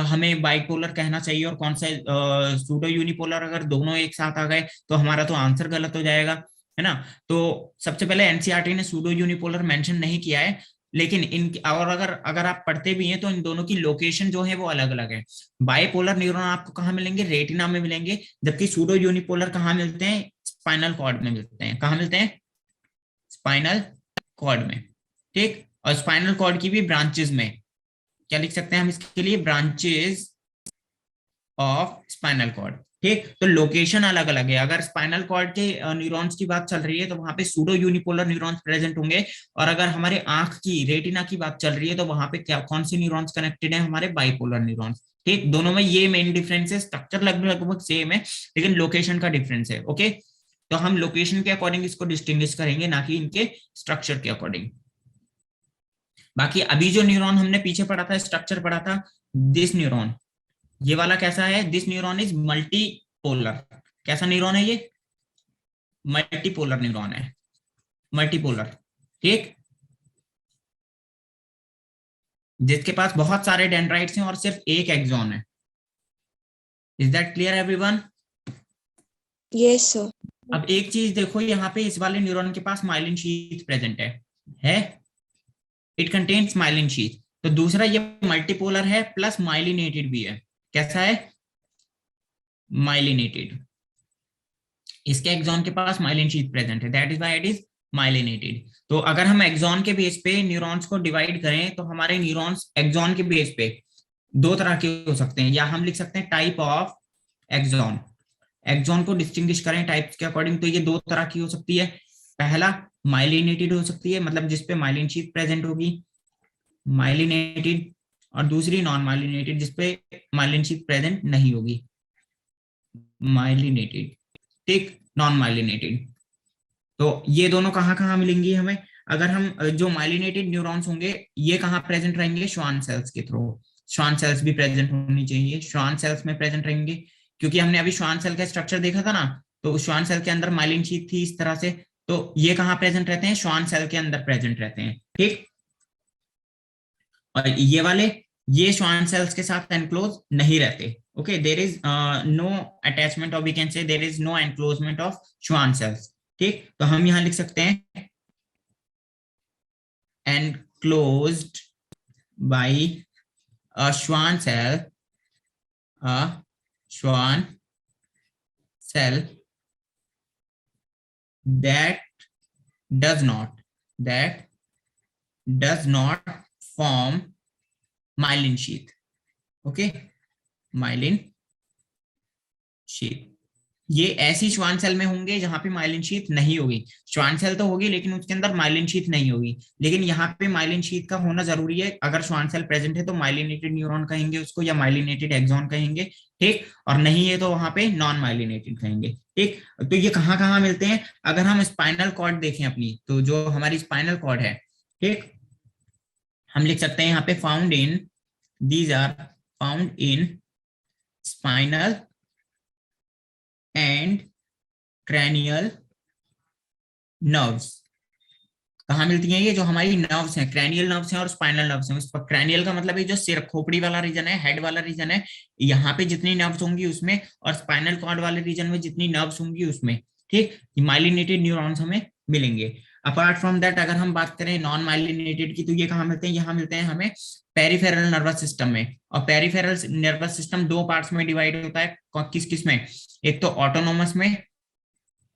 हमें बाइपोलर कहना चाहिए और कौन सा सूडो यूनिपोलर, अगर दोनों एक साथ आ गए तो हमारा तो आंसर गलत हो जाएगा, है ना। तो सबसे पहले एनसीईआरटी ने सूडो यूनिपोलर मेंशन नहीं किया है, लेकिन इन और अगर आप पढ़ते भी हैं तो इन दोनों की लोकेशन जो है वो अलग अलग है। बाइपोलर न्यूरॉन आपको कहाँ मिलेंगे, रेटिना में मिलेंगे, जबकि सूडो यूनिपोलर कहाँ मिलते हैं, स्पाइनल कॉर्ड में मिलते हैं। कहाँ मिलते हैं, स्पाइनल कॉर्ड में, ठीक। और स्पाइनल कॉर्ड की भी ब्रांचेस में क्या लिख सकते हैं हम इसके लिए, ब्रांचेस ऑफ स्पाइनल कॉर्ड, ठीक। तो लोकेशन अलग अलग है। अगर स्पाइनल कॉर्ड के न्यूरॉन्स की बात चल रही है तो वहां पे सूडो यूनिपोलर न्यूरॉन्स प्रेजेंट होंगे, और अगर हमारे आंख की रेटिना की बात चल रही है तो वहां पे क्या, कौन से न्यूरॉन्स कनेक्टेड है, हमारे बाइपोलर न्यूरॉन्स, ठीक। दोनों में ये मेन डिफरेंस है, स्ट्रक्चर लगभग सेम है लेकिन लोकेशन का डिफरेंस है। ओके, तो हम लोकेशन के अकॉर्डिंग इसको डिस्टिंग्विश करेंगे, ना कि इनके स्ट्रक्चर के अकॉर्डिंग। बाकी अभी जो न्यूरॉन हमने पीछे पढ़ा था, स्ट्रक्चर पढ़ा था, दिस न्यूरॉन, ये वाला कैसा है, दिस न्यूरॉन इज मल्टीपोलर। कैसा न्यूरॉन है ये, मल्टीपोलर न्यूरॉन है, मल्टीपोलर, ठीक। जिसके पास बहुत सारे डेंड्राइट्स हैं और सिर्फ एक एक्सॉन है। Is that clear everyone? Yes, sir. अब एक चीज देखो, यहाँ पे इस वाले न्यूरॉन के पास माइलिन शीथ प्रेजेंट है, इट कंटेन्स माइलिन शीथ। तो दूसरा ये मल्टीपोलर है प्लस माइलिनेटेड भी है। कैसा है, माइलिनेटेड। इसके एक्सॉन के पास माइलिन शीथ प्रेजेंट है, that is why it is myelinated. तो अगर हम एक्सॉन के बेस पे न्यूरॉन्स को डिवाइड करें तो हमारे न्यूरॉन्स एक्सॉन के बेस पे दो तरह के हो सकते हैं, या हम लिख सकते हैं टाइप ऑफ एक्सॉन। एक्सॉन को डिस्टिंग्विश करें टाइप्स के अकॉर्डिंग तो ये दो तरह की हो सकती है। पहला माइलिनेटेड हो सकती है, मतलब जिसपे माइलिन शीथ प्रेजेंट होगी, माइलिनेटेड, और दूसरी नॉन माइलिनेटेड, जिसपे माइलिन शीथ प्रेजेंट नहीं होगी, माइलिनेटेड, ठीक, नॉन माइलिनेटेड। तो ये दोनों कहाँ कहाँ मिलेंगी हमें, अगर हम जो माइलिनेटेड न्यूरॉन्स होंगे ये कहाँ प्रेजेंट रहेंगे, श्वान सेल्स के थ्रू। श्वान सेल्स भी प्रेजेंट होनी चाहिए, श्वान सेल्स में प्रेजेंट रहेंगे, क्योंकि हमने अभी श्वान सेल का स्ट्रक्चर देखा था ना, तो श्वान सेल के अंदर माइलिन शीथ थी इस तरह से, तो ये कहाँ प्रेजेंट रहते हैं, श्वान सेल के अंदर प्रेजेंट रहते हैं, ठीक। और ये वाले, ये श्वान सेल्स के साथ एनक्लोज नहीं रहते। Okay, there is no attachment, और we can say there is no enclosement of Schwann cells, ठीक। तो हम यहां लिख सकते हैं enclosed by a Schwann cell, a Schwann cell that does not form myelin sheath. Okay, myelin sheath, ये ऐसी श्वान सेल में होंगे जहां पे माइलिन शीथ नहीं होगी। श्वान सेल तो होगी लेकिन उसके अंदर माइलिन शीथ नहीं होगी, लेकिन यहाँ पे माइलिन शीथ का होना जरूरी है। अगर श्वान सेल प्रेजेंट है तो माइलिनेटेड न्यूरॉन कहेंगे उसको, या माइलिनेटेड एक्सॉन कहेंगे, ठीक। और नहीं है तो वहां पे नॉन माइलिनेटेड कहेंगे, ठीक। तो ये कहाँ कहाँ मिलते हैं, अगर हम स्पाइनल कॉर्ड देखें अपनी, तो जो हमारी स्पाइनल कॉर्ड है, ठीक, हम लिख सकते हैं यहाँ पे found in, these are found in spinal and cranial nerves। कहाँ मिलती हैं ये, जो हमारी नर्व्स हैं, क्रैनियल नर्व्स हैं और स्पाइनल नर्व्स हैं। उस पर क्रैनियल का मतलब है जो सिर, खोपड़ी वाला रीजन है, हेड वाला रीजन है, यहाँ पे जितनी नर्व्स होंगी उसमें, और स्पाइनल कॉर्ड वाले रीजन में जितनी नर्व्स होंगी उसमें, ठीक। माइलिनेटेड न्यूरॉन्स हमें मिलेंगे। अपार्ट फ्रॉम दैट अगर हम बात करें नॉन माइलिनेटेड की, तो ये कहाँ मिलते हैं, यहाँ मिलते हैं हमें पेरिफेरल नर्वस सिस्टम में। और पेरिफेरल नर्वस सिस्टम दो पार्ट्स में डिवाइड होता है, किस किस में, एक तो ऑटोनोमस में,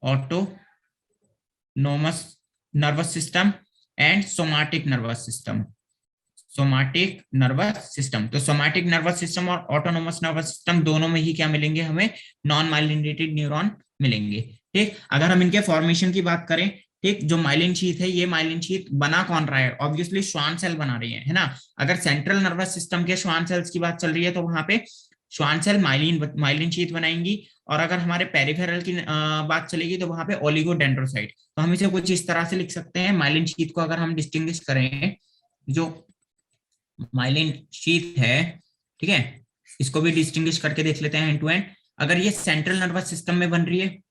autonomous nervous system and somatic nervous system, somatic nervous system. तो सोमाटिक नर्वस सिस्टम और ऑटोनोमस नर्वस सिस्टम दोनों में ही क्या मिलेंगे, हमें नॉन माइलिनेटेड न्यूरॉन मिलेंगे। ठीक, अगर हम इनके फॉर्मेशन की बात करें, ठीक, जो माइलिन शीथ है, ये माइलिन शीथ बना कौन रहा है, ऑब्वियसली श्वान सेल बना रही है ना। अगर सेंट्रल नर्वस सिस्टम के श्वान सेल्स की बात चल रही है तो वहां पे श्वान सेल माइलिन शीथ बनाएंगी, और अगर हमारे पेरिफेरल की बात चलेगी तो वहां पे ओलिगोडेंड्रोसाइट। तो हम इसे कुछ इस तरह से लिख सकते हैं, माइलिन शीथ को अगर हम डिस्टिंग्विश करें, जो माइलिन शीथ है, ठीक है, इसको भी डिस्टिंग्विश करके देख लेते हैं एंड टू एंड। अगर ये सेंट्रल नर्वस सिस्टम में बन रही है,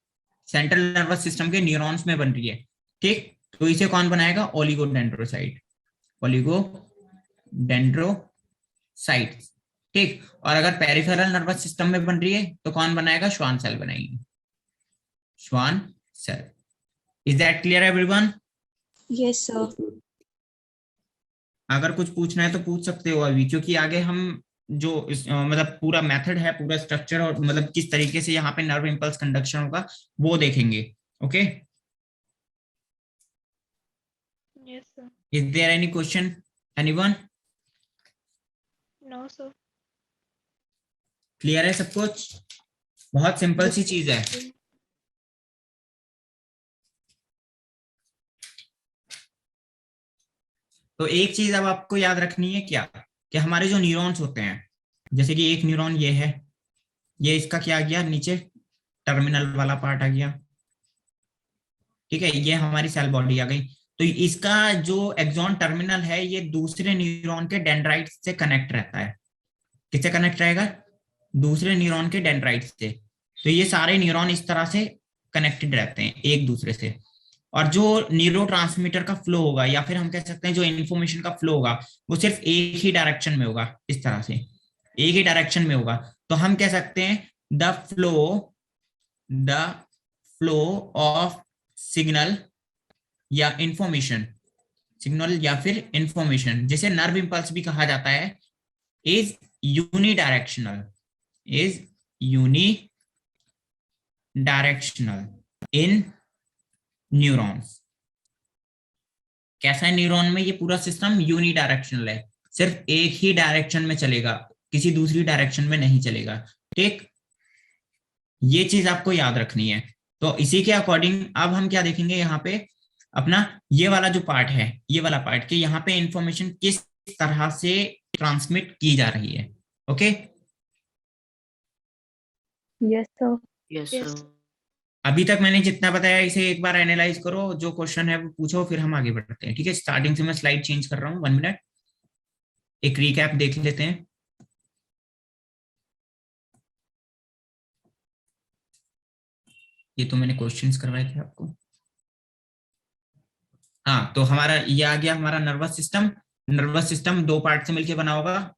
सेंट्रल नर्वस सिस्टम के न्यूरॉन्स में बन रही है, ठीक, तो इसे कौन बनाएगा, ओलिगोडेंड्रोसाइट, ओलिगोडेंड्रोसाइट। ठीक, और अगर पेरिफेरल नर्वस सिस्टम में बन रही है तो कौन बनाएगा, श्वान सेल बनाएगी, Schwann cell. Is that clear everyone? Yes, sir. अगर कुछ पूछना है तो पूछ सकते हो अभी, क्योंकि आगे हम जो मतलब पूरा मेथड है, पूरा स्ट्रक्चर, और मतलब किस तरीके से यहाँ पे नर्व इंपल्स कंडक्शन होगा वो देखेंगे। Okay, Yes, sir. Is there any question, anyone? No, sir. Clear है सब कुछ? बहुत सिंपल सी चीज है। तो एक चीज अब आपको याद रखनी है क्या, कि हमारे जो न्यूरॉन्स होते हैं, जैसे कि एक न्यूरॉन ये है, ये इसका क्या आ गया, नीचे टर्मिनल वाला पार्ट आ गया, ठीक है, ये हमारी सेल बॉडी आ गई। तो इसका जो एक्सॉन टर्मिनल है, ये दूसरे न्यूरॉन के डेंड्राइट से कनेक्ट रहता है। किससे कनेक्ट रहेगा, दूसरे न्यूरॉन के डेंड्राइट से। तो ये सारे न्यूरॉन इस तरह से कनेक्टेड रहते हैं एक दूसरे से। और जो न्यूरोट्रांसमीटर का फ्लो होगा, या फिर हम कह सकते हैं जो इन्फॉर्मेशन का फ्लो होगा, वो सिर्फ एक ही डायरेक्शन में होगा, इस तरह से एक ही डायरेक्शन में होगा। तो हम कह सकते हैं द फ्लो ऑफ सिग्नल या इंफॉर्मेशन, सिग्नल या फिर इंफॉर्मेशन, जिसे नर्व इंपल्स भी कहा जाता है, is unidirectional, is unidirectional in neurons. कैसा है न्यूरॉन में, ये पूरा सिस्टम यूनिडायरेक्शनल है, सिर्फ एक ही डायरेक्शन में चलेगा, किसी दूसरी डायरेक्शन में नहीं चलेगा। ठीक, ये चीज आपको याद रखनी है। तो इसी के अकॉर्डिंग अब हम क्या देखेंगे, यहाँ पे अपना ये वाला जो पार्ट है, ये वाला पार्ट, के यहाँ पे इंफॉर्मेशन किस तरह से ट्रांसमिट की जा रही है। Okay, Yes, sir. Yes, Yes. sir. अभी तक मैंने जितना बताया इसे एक बार एनालाइज करो, जो क्वेश्चन है वो पूछो, फिर हम आगे बढ़ते हैं। ठीक है, स्टार्टिंग से मैं स्लाइड चेंज कर रहा हूँ, 1 मिनट, एक रिकैप देख लेते हैं। ये तो मैंने क्वेश्चंस करवाए थे आपको। हाँ, तो हमारा ये आ गया हमारा नर्वस सिस्टम। नर्वस सिस्टम दो पार्ट से मिलकर बना होगा।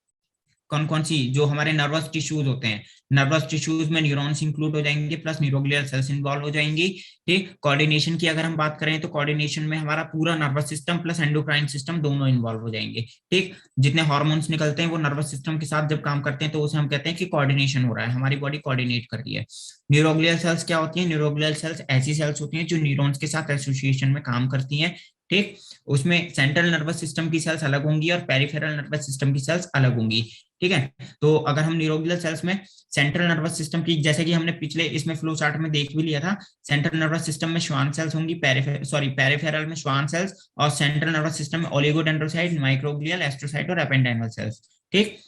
कौन कौन सी, जो हमारे नर्वस टिश्यूज होते हैं, नर्वस टिश्यूज में न्यूरॉन्स इंक्लूड हो जाएंगे, प्लस न्यूरोग्लियल सेल्स इन्वॉल्व हो जाएंगी। ठीक, कोऑर्डिनेशन की अगर हम बात करें तो कोऑर्डिनेशन में हमारा पूरा nervous system plus endocrine system दोनों इन्वॉल्व हो जाएंगे। ठीक, जितने हार्मोन्स निकलते हैं वो नर्वस सिस्टम के साथ जब काम करते हैं तो उसे हम कहते हैं कि कोऑर्डिनेशन हो रहा है, हमारी बॉडी कोऑर्डिनेट कर रही है। न्यूरोग्लियल सेल्स क्या होती है, न्यूरोग्लियल सेल्स ऐसी सेल्स होती हैं जो न्यूरॉन्स के साथ एसोसिएशन में काम करती हैं। ठीक, उसमें सेंट्रल नर्वस सिस्टम की सेल्स अलग होंगी और पेरिफेरल नर्वस सिस्टम की सेल्स अलग होंगी। ठीक है, तो अगर हम न्यूरोग्लियल सेल्स में सेंट्रल नर्वस सिस्टम की, जैसे कि हमने पिछले इसमें फ्लो चार्ट में देख भी लिया था, सेंट्रल नर्वस सिस्टम में श्वान सेल्स होंगी, पेरिफेरल में श्वान सेल्स, और सेंट्रल नर्वस सिस्टम में ओलिगोडेंड्रोसाइट, माइक्रोग्लियल, एस्ट्रोसाइट और एपेंडाइमल सेल्स। ठीक,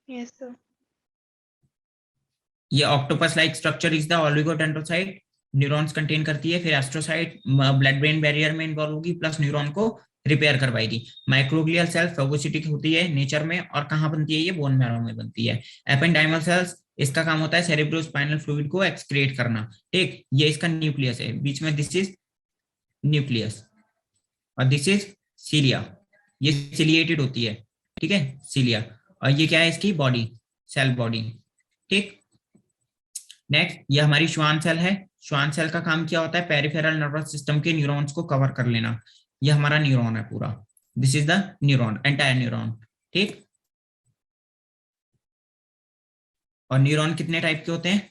Yes, sir. ये octopus like structure is the oligodendrocyte, neurons contain करती है। फिर एस्ट्रोसाइट ब्लड ब्रेन बैरियर में इन्वॉल्व होगी, प्लस न्यूरॉन को रिपेयर करवाएगी। माइक्रोग्लियल सेल्स फेगोसिटिक होती है नेचर में, और कहाँ बनती है, ये बोन मैरो में बनती है। एपेंडाइमल सेल्स, इसका काम होता है सेरेब्रोस्पाइनल फ्लूइड को एक्सक्रीट करना। ठीक, ये इसका न्यूक्लियस है, बीच में दिस इज न्यूक्लियस और दिस इज सीलिया, ये सिलिएटेड होती है। ठीक है, सीलिया, और ये क्या है, इसकी बॉडी, सेल बॉडी। ठीक, नेक्स्ट, ये हमारी श्वान सेल है। श्वान सेल का काम क्या होता है? पेरिफेरल नर्वस सिस्टम के न्यूरॉन्स को कवर कर लेना। ये हमारा न्यूरॉन है पूरा, this is the neuron, entire neuron. ठीक, और न्यूरॉन कितने टाइप के होते हैं?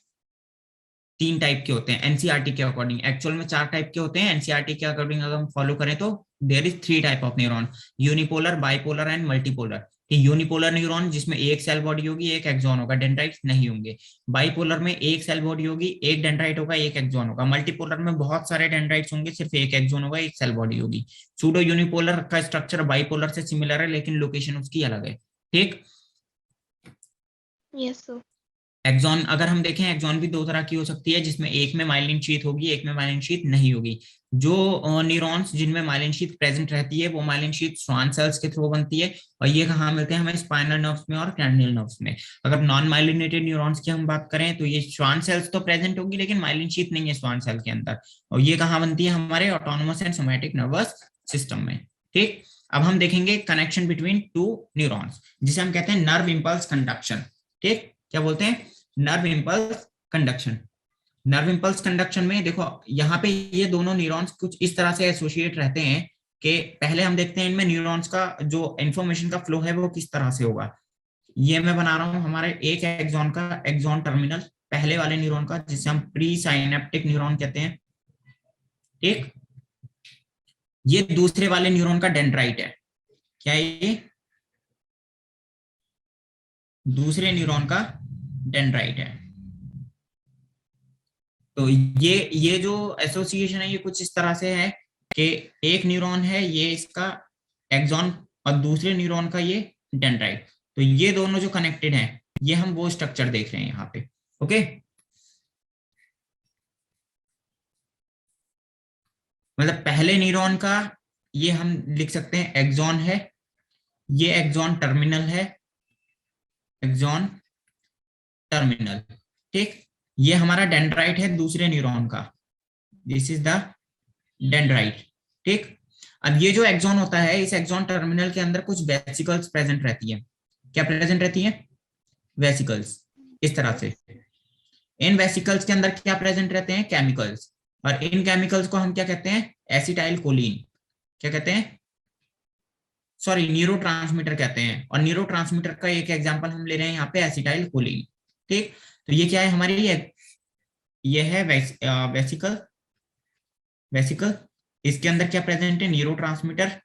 3 टाइप के होते हैं एनसीईआरटी के अकॉर्डिंग। एक्चुअल में 4 टाइप के होते हैं एनसीईआरटी के अकॉर्डिंग। अगर हम फॉलो करें तो there is 3 type of neuron, unipolar, bipolar and multipolar. Unipolar neuron जिसमें एक सेल बॉडी होगी, एक एक्सॉन होगा, डेंड्राइट्स नहीं होंगे। बाइपोलर में एक सेल बॉडी होगी, एक डेंड्राइट होगा, एक एक्सॉन होगा। मल्टीपोलर में बहुत सारे डेंड्राइट्स होंगे, सिर्फ एक एक्सॉन होगा, एक सेल बॉडी होगी। सूडो यूनिपोलर का स्ट्रक्चर बाइपोलर से सिमिलर है, लेकिन लोकेशन उसकी अलग है। ठीक, यस सर। एक्सॉन अगर हम देखें, एक्सॉन भी 2 तरह की हो सकती है, जिसमें एक में माइलिन शीथ होगी, एक में माइलिन शीथ नहीं होगी। जो न्यूरॉन्स जिनमें माइलिन शीथ प्रेजेंट रहती है, वो माइलिन शीथ श्वान सेल्स के थ्रू बनती है। और ये कहाँ मिलते हैं हमें? स्पाइनल नर्व्स में और क्रैनियल नर्व्स में। अगर नॉन माइलिनेटेड न्यूरॉन्स की हम बात करें तो ये श्वान सेल्स तो प्रेजेंट होगी, लेकिन माइलिन शीथ नहीं है श्वान सेल के अंदर। और ये कहाँ बनती है? हमारे autonomous and somatic nervous system में। ठीक, अब हम देखेंगे कनेक्शन बिटवीन 2 न्यूरॉन्स, जिसे हम कहते हैं नर्व इंपल्स कंडक्शन। ठीक, क्या बोलते हैं? Nerve impulse conduction. Nerve impulse conduction में देखो, यहाँ पे ये दोनों न्यूरॉन्स कुछ इस तरह से एसोसिएट रहते हैं कि पहले हम देखते हैं इनमें न्यूरॉन्स का जो इंफॉर्मेशन का फ्लो है वो किस तरह से होगा। ये मैं बना रहा हूं हमारे एक एक्सॉन का एक्सॉन टर्मिनल, पहले वाले न्यूरॉन का, जिसे हम प्री साइनेप्टिक न्यूरॉन कहते हैं। ठीक, ये दूसरे वाले न्यूरॉन का डेंड्राइट है। क्या ये दूसरे न्यूरॉन का डेंड्राइट है? तो ये जो एसोसिएशन है ये कुछ इस तरह से है कि एक न्यूरॉन है ये इसका एक्सॉन और दूसरे न्यूरॉन का ये डेंड्राइट। तो ये दोनों जो कनेक्टेड हैं, ये हम वो स्ट्रक्चर देख रहे हैं यहाँ पे। ओके, मतलब पहले न्यूरॉन का ये हम लिख सकते हैं एक्सॉन है, ये एक्सॉन टर्मिनल है, एक्सॉन टर्मिनल। ठीक, ये हमारा डेंड्राइट है दूसरे न्यूरॉन का, दिस इज द डेंड्राइट। ठीक, अब ये जो एक्सॉन होता है, इस एक्सॉन टर्मिनल के अंदर कुछ वेसिकल्स प्रेजेंट रहती है। क्या प्रेजेंट रहती है? वेसिकल्स, इस तरह से। इन वेसिकल्स के अंदर क्या प्रेजेंट रहते हैं? केमिकल्स। और इन केमिकल्स को हम क्या कहते हैं? Acetyl choline. क्या कहते हैं? सॉरी, न्यूरोट्रांसमीटर कहते हैं। और न्यूरोट्रांसमीटर का एक एग्जांपल हम ले रहे हैं यहाँ पे, एसिटाइल कोलिन। ठीक, तो ये क्या है हमारी? ये है वेसिकल। वेसिकल, इसके अंदर क्या प्रेजेंट है? न्यूरोट्रांसमीटर।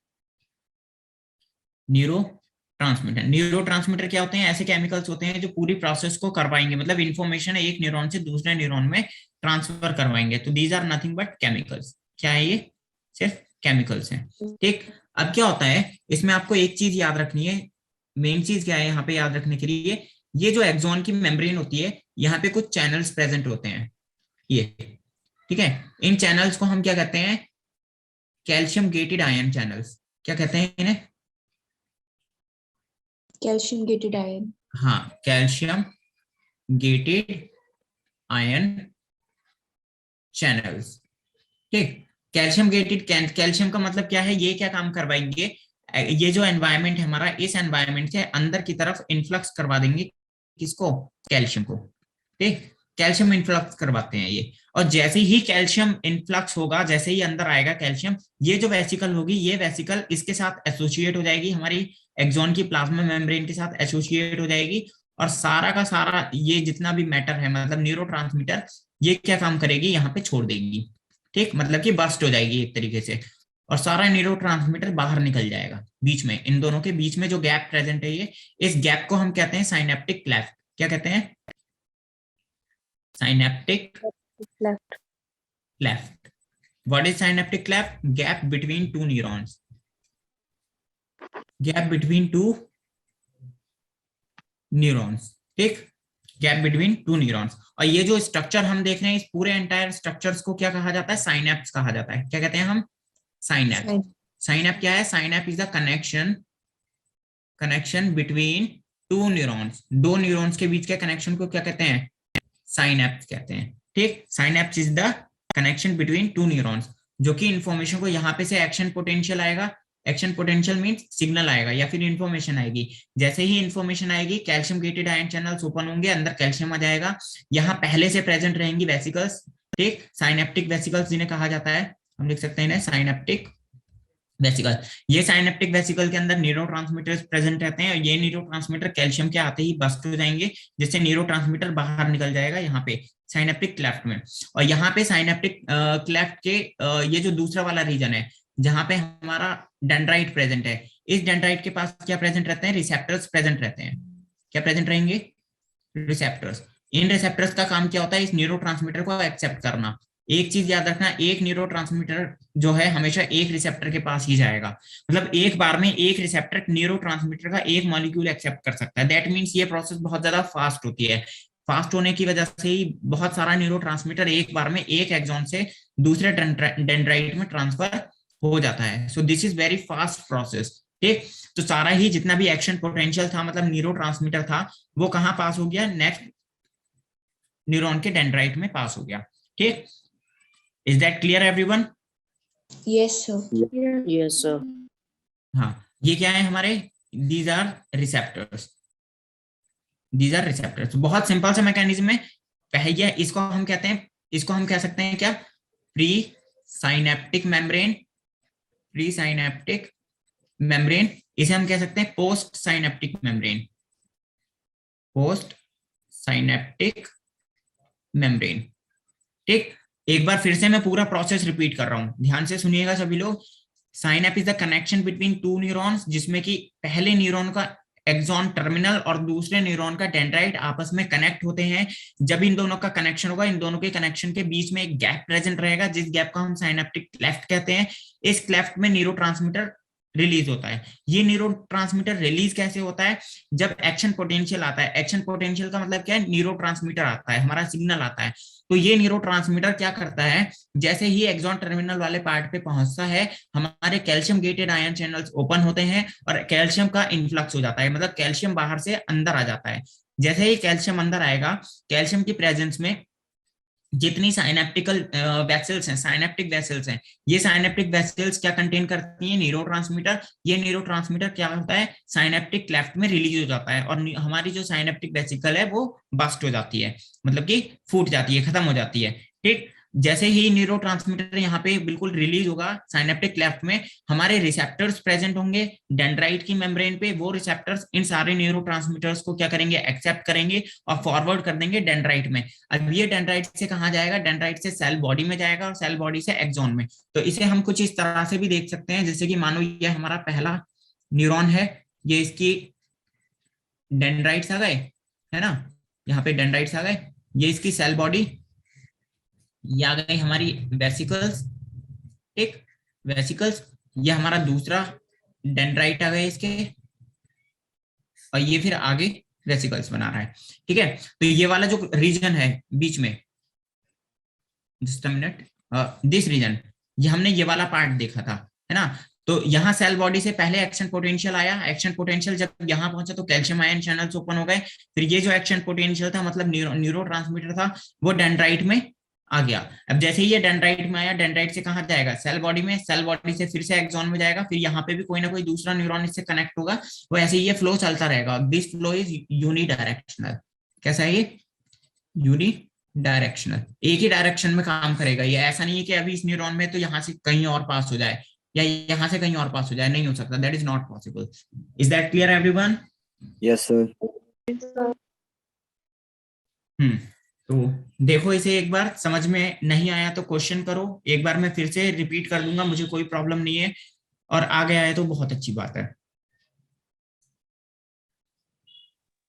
न्यूरोट्रांसमीटर क्या होते हैं? ऐसे केमिकल्स होते हैं जो पूरी प्रोसेस को करवाएंगे, मतलब इंफॉर्मेशन एक न्यूरॉन से दूसरे न्यूरॉन में ट्रांसफर करवाएंगे। तो these are nothing but chemicals. क्या है ये? सिर्फ केमिकल्स हैं। ठीक, अब क्या होता है इसमें, आपको एक चीज याद रखनी है। मेन चीज क्या है यहाँ पे याद रखने के लिए? ये जो एक्सॉन की मेम्ब्रेन होती है, यहाँ पे कुछ चैनल्स प्रेजेंट होते हैं ये। ठीक है, इन चैनल्स को हम क्या कहते हैं? Calcium gated ion channels. क्या कहते हैं इन्हें? Calcium gated ion. हाँ, कैल्शियम गेटेड आयन चैनल्स। ठीक, कैल्शियम गेटेड, कैल्शियम का मतलब क्या है? ये क्या काम करवाएंगे? ये जो एनवायरनमेंट है हमारा, इस एनवायरनमेंट से अंदर की तरफ इन्फ्लक्स करवा देंगे। किसको? कैल्शियम को। ठीक, कैल्शियम इन्फ्लक्स करवाते हैं ये। और जैसे ही कैल्शियम इन्फ्लक्स होगा, जैसे ही अंदर आएगा कैल्शियम, ये जो वेसिकल होगी, ये वेसिकल इसके साथ एसोसिएट हो जाएगी, हमारी एक्सॉन की प्लाज्मा मेम्ब्रेन के साथ एसोसिएट हो जाएगी। और सारा का सारा ये जितना भी मैटर है, मतलब न्यूरोट्रांसमीटर, ये क्या काम करेगी? यहाँ पे छोड़ देगी। ठीक, मतलब कि बस्ट हो जाएगी एक तरीके से, और सारा न्यूरोट्रांसमीटर बाहर निकल जाएगा। बीच में, इन दोनों के बीच में जो गैप प्रेजेंट है, ये इस गैप को हम कहते हैं साइनेप्टिक क्लेफ्ट। क्या कहते हैं? Synaptic left. Cleft. What is synaptic cleft? Gap between 2 neurons. Gap between 2 neurons. ठीक, गैप बिटवीन 2 न्यूरॉन्स। और ये जो स्ट्रक्चर हम देख रहे हैं, इस पूरे एंटायर स्ट्रक्चर्स को क्या कहा जाता है? साइनेप्स कहा जाता है। क्या कहते हैं हम? साइनेप्स। साइनेप क्या है? Synapse is the connection between 2 neurons. 2 neurons के बीच के कनेक्शन को क्या कहते हैं? साइनेप्स कहते हैं। ठीक, synapse is the connection between 2 neurons, जो कि इंफॉर्मेशन को यहाँ पे से एक्शन पोटेंशियल आएगा, एक्शन पोटेंशियल मींस सिग्नल आएगा या फिर इंफॉर्मेशन आएगी। जैसे ही इंफॉर्मेशन आएगी calcium gated ion channels open होंगे, अंदर कैल्शियम आ जाएगा, यहाँ पहले से प्रेजेंट रहेंगी वेसिकल्स, ठीक, साइनेप्टिक वेसिकल्स जिन्हें कहा जाता है, हम लिख सकते हैं साइनेप्टिक वेसिकल। ये साइनेप्टिक वेसिकल के अंदर न्यूरोट्रांसमीटर्स प्रेजेंट रहते हैं और ये न्यूरोट्रांसमीटर कैल्शियम के आते ही बस्ट हो जाएंगे, जिससे न्यूरोट्रांसमीटर बाहर निकल जाएगा यहाँ पे साइनेप्टिक क्लेफ्ट में। और यहाँ पे साइनेप्टिक क्लेफ्ट के ये जो दूसरा वाला रीजन है जहाँ पे हमारा डेंड्राइट प्रेजेंट है, इस डेंड्राइट के पास क्या प्रेजेंट रहते हैं, रिसेप्टर्स प्रेजेंट रहते हैं। क्या प्रेजेंट रहेंगे, रिसेप्टर्स। इन रिसेप्टर्स का काम क्या होता है, इस न्यूरोट्रांसमीटर को एक्सेप्ट करना। एक चीज याद रखना, एक न्यूरोट्रांसमीटर जो है हमेशा एक रिसेप्टर के पास ही जाएगा, मतलब एक बार में एक रिसेप्टर न्यूरोट्रांसमीटर का एक मॉलिक्यूल एक्सेप्ट कर सकता है। दैट मींस ये प्रोसेस बहुत ज्यादा फास्ट होती है। फास्ट होने की वजह से ही बहुत सारा न्यूरोट्रांसमीटर एक बार में एक एक्सॉन से दूसरे डेंड्राइट में ट्रांसफर हो जाता है। So this is very fast process, ठीक। तो सारा ही जितना भी एक्शन पोटेंशियल था, मतलब न्यूरोट्रांसमीटर था, वो कहाँ पास हो गया, नेक्स्ट न्यूरॉन के डेंड्राइट में पास हो गया, ठीक। Is that clear everyone? Yes, sir. Yes, sir. हाँ, ये क्या है हमारे, these are receptors, these are receptors. बहुत सिंपल सा मैकेनिज्म है। पहले इसको हम कहते हैं, इसको हम कह सकते हैं क्या, pre synaptic membrane, pre synaptic membrane. इसे हम कह सकते हैं post synaptic membrane, post synaptic membrane, ठीक। एक बार फिर से मैं पूरा प्रोसेस रिपीट कर रहा हूं, ध्यान से सुनिएगा सभी लोग। Synapse is the connection between two neurons, जिसमें कि पहले न्यूरॉन का एक्सॉन टर्मिनल और दूसरे न्यूरॉन का डेंड्राइट आपस में कनेक्ट होते हैं। जब इन दोनों का कनेक्शन होगा, इन दोनों के कनेक्शन के बीच में एक गैप प्रेजेंट रहेगा, जिस गैप को हम साइनेप्टिक क्लेफ्ट कहते हैं। इस क्लेफ्ट में न्यूरोट्रांसमीटर रिलीज होता है। ये न्यूरोट्रांसमीटर रिलीज कैसे होता है, जब एक्शन पोटेंशियल आता है। एक्शन पोटेंशियल का मतलब क्या है, न्यूरोट्रांसमीटर आता है, हमारा सिग्नल आता है। तो ये न्यूरोट्रांसमीटर क्या करता है, जैसे ही एक्सॉन टर्मिनल वाले पार्ट पे पहुंचता है, हमारे calcium gated ion channels open होते हैं और कैल्शियम का इन्फ्लक्स हो जाता है, मतलब कैल्शियम बाहर से अंदर आ जाता है। जैसे ही कैल्शियम अंदर आएगा, कैल्शियम की प्रेजेंस में जितनी साइनेप्टिकल वेसल्स हैं, साइनेप्टिक वेसल्स हैं, ये साइनेप्टिक वेसल्स क्या कंटेन करती हैं, न्यूरोट्रांसमीटर। ये न्यूरोट्रांसमीटर क्या होता है, साइनेप्टिक क्लेफ्ट में रिलीज हो जाता है और हमारी जो साइनेप्टिक वेसिकल है वो बस्ट हो जाती है, मतलब कि फूट जाती है, खत्म हो जाती है, ठीक। जैसे ही न्यूरोट्रांसमीटर यहाँ पे बिल्कुल रिलीज होगा साइनेप्टिक क्लेफ्ट में, हमारे रिसेप्टर्स प्रेजेंट होंगे डेंड्राइट की मेम्ब्रेन पे। वो रिसेप्टर्स इन सारे न्यूरोट्रांसमीटर्स को क्या करेंगे, एक्सेप्ट करेंगे और फॉरवर्ड कर देंगे डेंड्राइट में। अब ये डेंड्राइट से कहाँ जाएगा, डेंड्राइट से सेल बॉडी में जाएगा और सेल बॉडी से एक्सॉन में। तो इसे हम कुछ इस तरह से भी देख सकते हैं, जैसे कि मानो ये हमारा पहला न्यूरॉन है, ये इसकी डेंड्राइट्स आ गए, है ना, यहाँ पे डेंड्राइट्स आ गए, ये इसकी सेल बॉडी, ये आ गई हमारी वेसिकल्स, ठीक, वेसिकल्स। ये हमारा दूसरा डेंड्राइट आ गए इसके, और ये फिर आगे वेसिकल्स बना रहा है, ठीक है। तो ये वाला जो रीजन है बीच में, just a minute, this region, ये हमने ये वाला पार्ट देखा था, है ना। तो यहाँ सेल बॉडी से पहले एक्शन पोटेंशियल आया, एक्शन पोटेंशियल जब यहाँ पहुंचा तो कैल्शियम आयन चैनल्स ओपन हो गए। फिर ये जो एक्शन पोटेंशियल था, मतलब न्यूरोट्रांसमीटर था, वो डेंड्राइट में आ गया। अब जैसे ही ये डेंड्राइट में आया, डेंड्राइट से कहाँ जाएगा, सेल बॉडी में, सेल बॉडी से फिर से एक्सॉन में जाएगा, फिर यहाँ पे भी कोई ना कोई दूसरा न्यूरॉन इससे कनेक्ट होगा। वो ऐसे ही ये फ्लो चलता रहेगा। This flow is unidirectional. कैसा है ये, यूनिडायरेक्शनल, एक ही डायरेक्शन में काम करेगा। ये ऐसा नहीं है कि अभी इस न्यूरॉन में तो यहाँ से कहीं और पास हो जाए या यहाँ से कहीं और पास हो जाए, नहीं हो सकता, that is not possible. Is that clear everyone? Yes, sir. तो देखो, इसे एक बार समझ में नहीं आया तो क्वेश्चन करो, एक बार मैं फिर से रिपीट कर दूंगा, मुझे कोई प्रॉब्लम नहीं है, और आ गया है तो बहुत अच्छी बात है।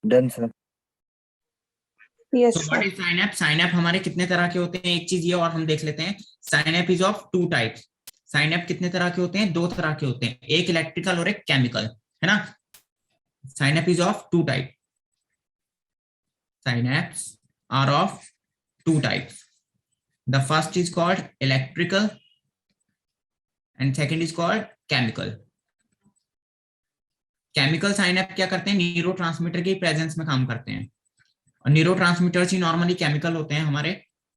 Done, sir. Yes, So what is साइनेप? साइनेप हमारे कितने तरह के होते हैं, एक चीज ये और हम देख लेते हैं। साइनेप इज ऑफ टू टाइप्स। साइनेप कितने तरह के होते हैं, दो तरह के होते हैं, एक इलेक्ट्रिकल और एक केमिकल, है ना। Synapse is of two type, synapses are of two types. The first is called electrical and second is called chemical. Chemical synapse क्या करते हैं, न्यूरोट्रांसमीटर की प्रेजेंस में काम करते हैं, और न्यूरोट्रांसमीटर्स ही नॉर्मली केमिकल होते हैं हमारे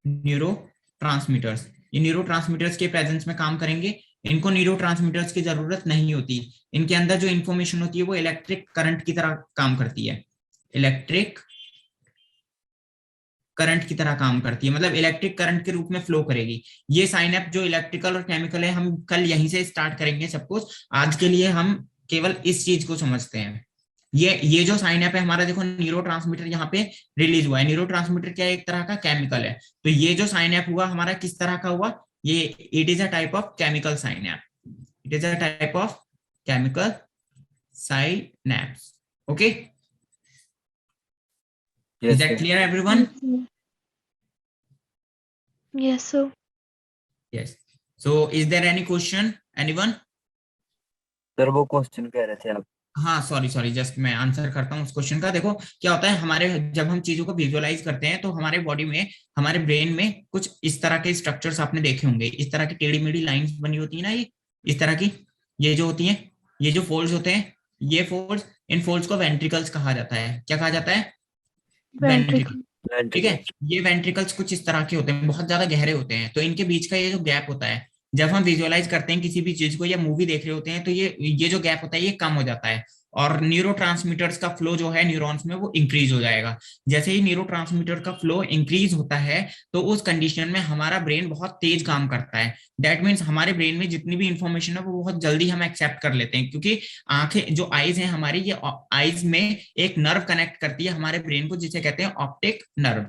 न्यूरोट्रांसमीटर्स। ये न्यूरोट्रांसमीटर्स के प्रेजेंस में काम करेंगे, इनको न्यूरोट्रांसमीटर्स की जरूरत नहीं होती। इनके अंदर जो इंफॉर्मेशन होती है वो इलेक्ट्रिक करंट की तरह काम करती है, इलेक्ट्रिक करंट की तरह काम करती है, मतलब इलेक्ट्रिक करंट के रूप में फ्लो करेगी। ये साइनैप्स जो इलेक्ट्रिकल और केमिकल है, हम कल यहीं से स्टार्ट करेंगे सब कुछ। आज के लिए हम केवल इस चीज को समझते हैं। ये जो साइनैप है हमारा, देखो न्यूरोट्रांसमीटर यहाँ पे रिलीज हुआ है। न्यूरोट्रांसमीटर क्या है? एक तरह का केमिकल है। तो ये जो साइनैप हुआ हमारा किस तरह का हुआ? ये it is a type of chemical synapse, it is a type of chemical synapses. Okay, Yes, is that sir. clear everyone? Yes, sir. Yes. So is there any question anyone? Sir वो question कह रहे थे आप। हाँ sorry just मैं answer करता हूँ उस क्वेश्चन का। देखो क्या होता है, हमारे जब हम चीजों को विजुअलाइज करते हैं तो हमारे बॉडी में, हमारे ब्रेन में कुछ इस तरह के स्ट्रक्चर्स आपने देखे होंगे। इस तरह की टेढ़ी मेढ़ी लाइंस बनी होती है ना, ये इस तरह की, ये जो होती हैं, ये जो फोल्ड्स होते हैं, ये फोल्ड्स, इन फोल्ड्स को वेंट्रिकल्स कहा जाता है। क्या कहा जाता है? वेंट्रिकल। ठीक है, ये वेंट्रिकल्स कुछ इस तरह के होते हैं, बहुत ज्यादा गहरे होते हैं। तो इनके बीच का ये जो गैप होता है, जब हम विजुअलाइज करते हैं किसी भी चीज को या मूवी देख रहे होते हैं, तो ये जो गैप होता है ये कम हो जाता है और न्यूरोट्रांसमीटर्स का फ्लो जो है न्यूरॉन्स में वो इंक्रीज हो जाएगा। जैसे ही न्यूरोट्रांसमीटर का फ्लो इंक्रीज होता है तो उस कंडीशन में हमारा ब्रेन बहुत तेज काम करता है। दैट मीन्स हमारे ब्रेन में जितनी भी इंफॉर्मेशन है वो बहुत जल्दी हम एक्सेप्ट कर लेते हैं, क्योंकि आंखें जो आईज है हमारी, ये आईज में एक नर्व कनेक्ट करती है हमारे ब्रेन को, जिसे कहते हैं ऑप्टिक नर्व।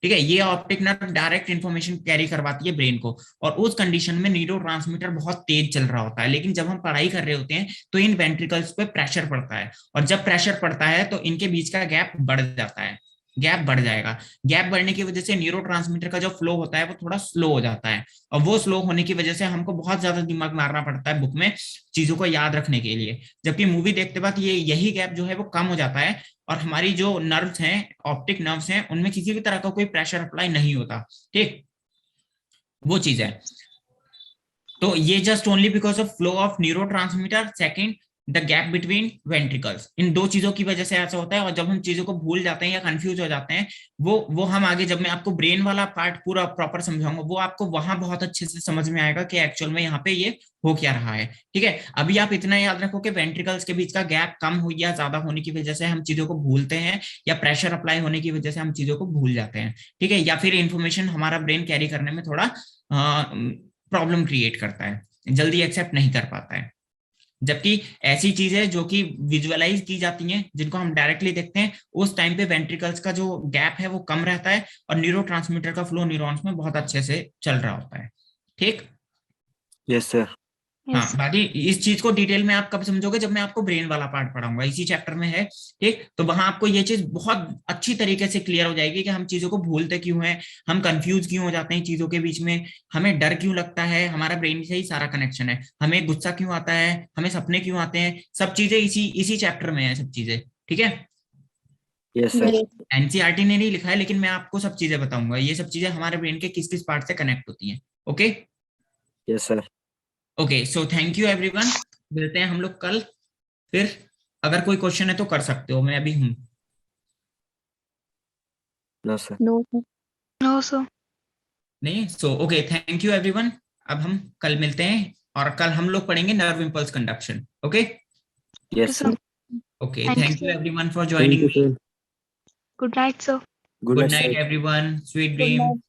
ठीक है, ये optic nerve direct information carry करवाती है ब्रेन को, और उस कंडीशन में न्यूरोट्रांसमीटर बहुत तेज चल रहा होता है। लेकिन जब हम पढ़ाई कर रहे होते हैं तो इन वेंट्रिकल्स पे प्रेशर पड़ता है, और जब प्रेशर पड़ता है तो इनके बीच का गैप बढ़ जाता है, गैप बढ़ जाएगा। गैप बढ़ने की वजह से न्यूरोट्रांसमीटर का जो फ्लो होता है वो थोड़ा स्लो हो जाता है, और वो स्लो होने की वजह से हमको बहुत ज्यादा दिमाग मारना पड़ता है बुक में चीजों को याद रखने के लिए। जबकि मूवी देखते वक्त यही गैप जो है वो कम हो जाता है, और हमारी जो नर्व्स हैं, ऑप्टिक नर्व्स हैं, उनमें किसी भी तरह का कोई प्रेशर अप्लाई नहीं होता। ठीक, वो चीज है। तो ये just only because of flow of neurotransmitter, second the gap between ventricles, इन दो चीजों की वजह से ऐसा होता है। और जब हम चीजों को भूल जाते हैं या कंफ्यूज हो जाते हैं, वो हम आगे, जब मैं आपको ब्रेन वाला पार्ट पूरा प्रॉपर समझाऊंगा, वो आपको वहां बहुत अच्छे से समझ में आएगा कि एक्चुअल में यहाँ पे ये हो क्या रहा है। ठीक है, अभी आप इतना याद रखो कि वेंट्रिकल्स के बीच का गैप कम हो या ज्यादा होने की वजह से हम चीजों को भूलते हैं, या प्रेशर अप्लाई होने की वजह से हम चीजों को भूल जाते हैं। ठीक है, या फिर इंफॉर्मेशन हमारा ब्रेन कैरी करने में थोड़ा प्रॉब्लम क्रिएट करता है, जल्दी एक्सेप्ट नहीं कर पाता है। जबकि ऐसी चीजें जो कि विजुअलाइज की जाती हैं, जिनको हम डायरेक्टली देखते हैं, उस टाइम पे वेंट्रिकल्स का जो गैप है वो कम रहता है, और न्यूरोट्रांसमीटर का फ्लो न्यूरॉन्स में बहुत अच्छे से चल रहा होता है। ठीक, यस सर। हाँ, बाकी इस चीज को डिटेल में आप कब समझोगे? जब मैं आपको ब्रेन वाला पार्ट पढ़ाऊंगा, इसी चैप्टर में है। ठीक, तो वहां आपको ये चीज बहुत अच्छी तरीके से क्लियर हो जाएगी कि हम चीजों को भूलते क्यों हैं, हम कंफ्यूज क्यों हो जाते हैं चीजों के बीच में, हमें डर क्यों लगता है, हमारा ब्रेन से ही सारा कनेक्शन है, हमें गुस्सा क्यों आता है, हमें सपने क्यों आते हैं, सब चीजें इसी चैप्टर में है, सब चीजें। ठीक है, यस सर। एनसीईआरटी ने नहीं लिखा है, लेकिन मैं आपको सब चीजें बताऊंगा। ये सब चीजें हमारे ब्रेन के किस किस पार्ट से कनेक्ट होती हैं। Okay yes sir. Okay, so thank you everyone, मिलते हैं हम लोग कल फिर। अगर कोई क्वेश्चन है तो कर सकते हो, मैं अभी हूँ। No sir. No sir. नहीं, so okay, thank you everyone. अब हम कल मिलते हैं, और कल हम लोग पढ़ेंगे nerve impulse conduction. Okay yes sir. Okay, Thank thank you, you sir. Everyone for thank joining you me. Sir. Good night, sir. Good good night night sir. Everyone, sweet Good dream. night.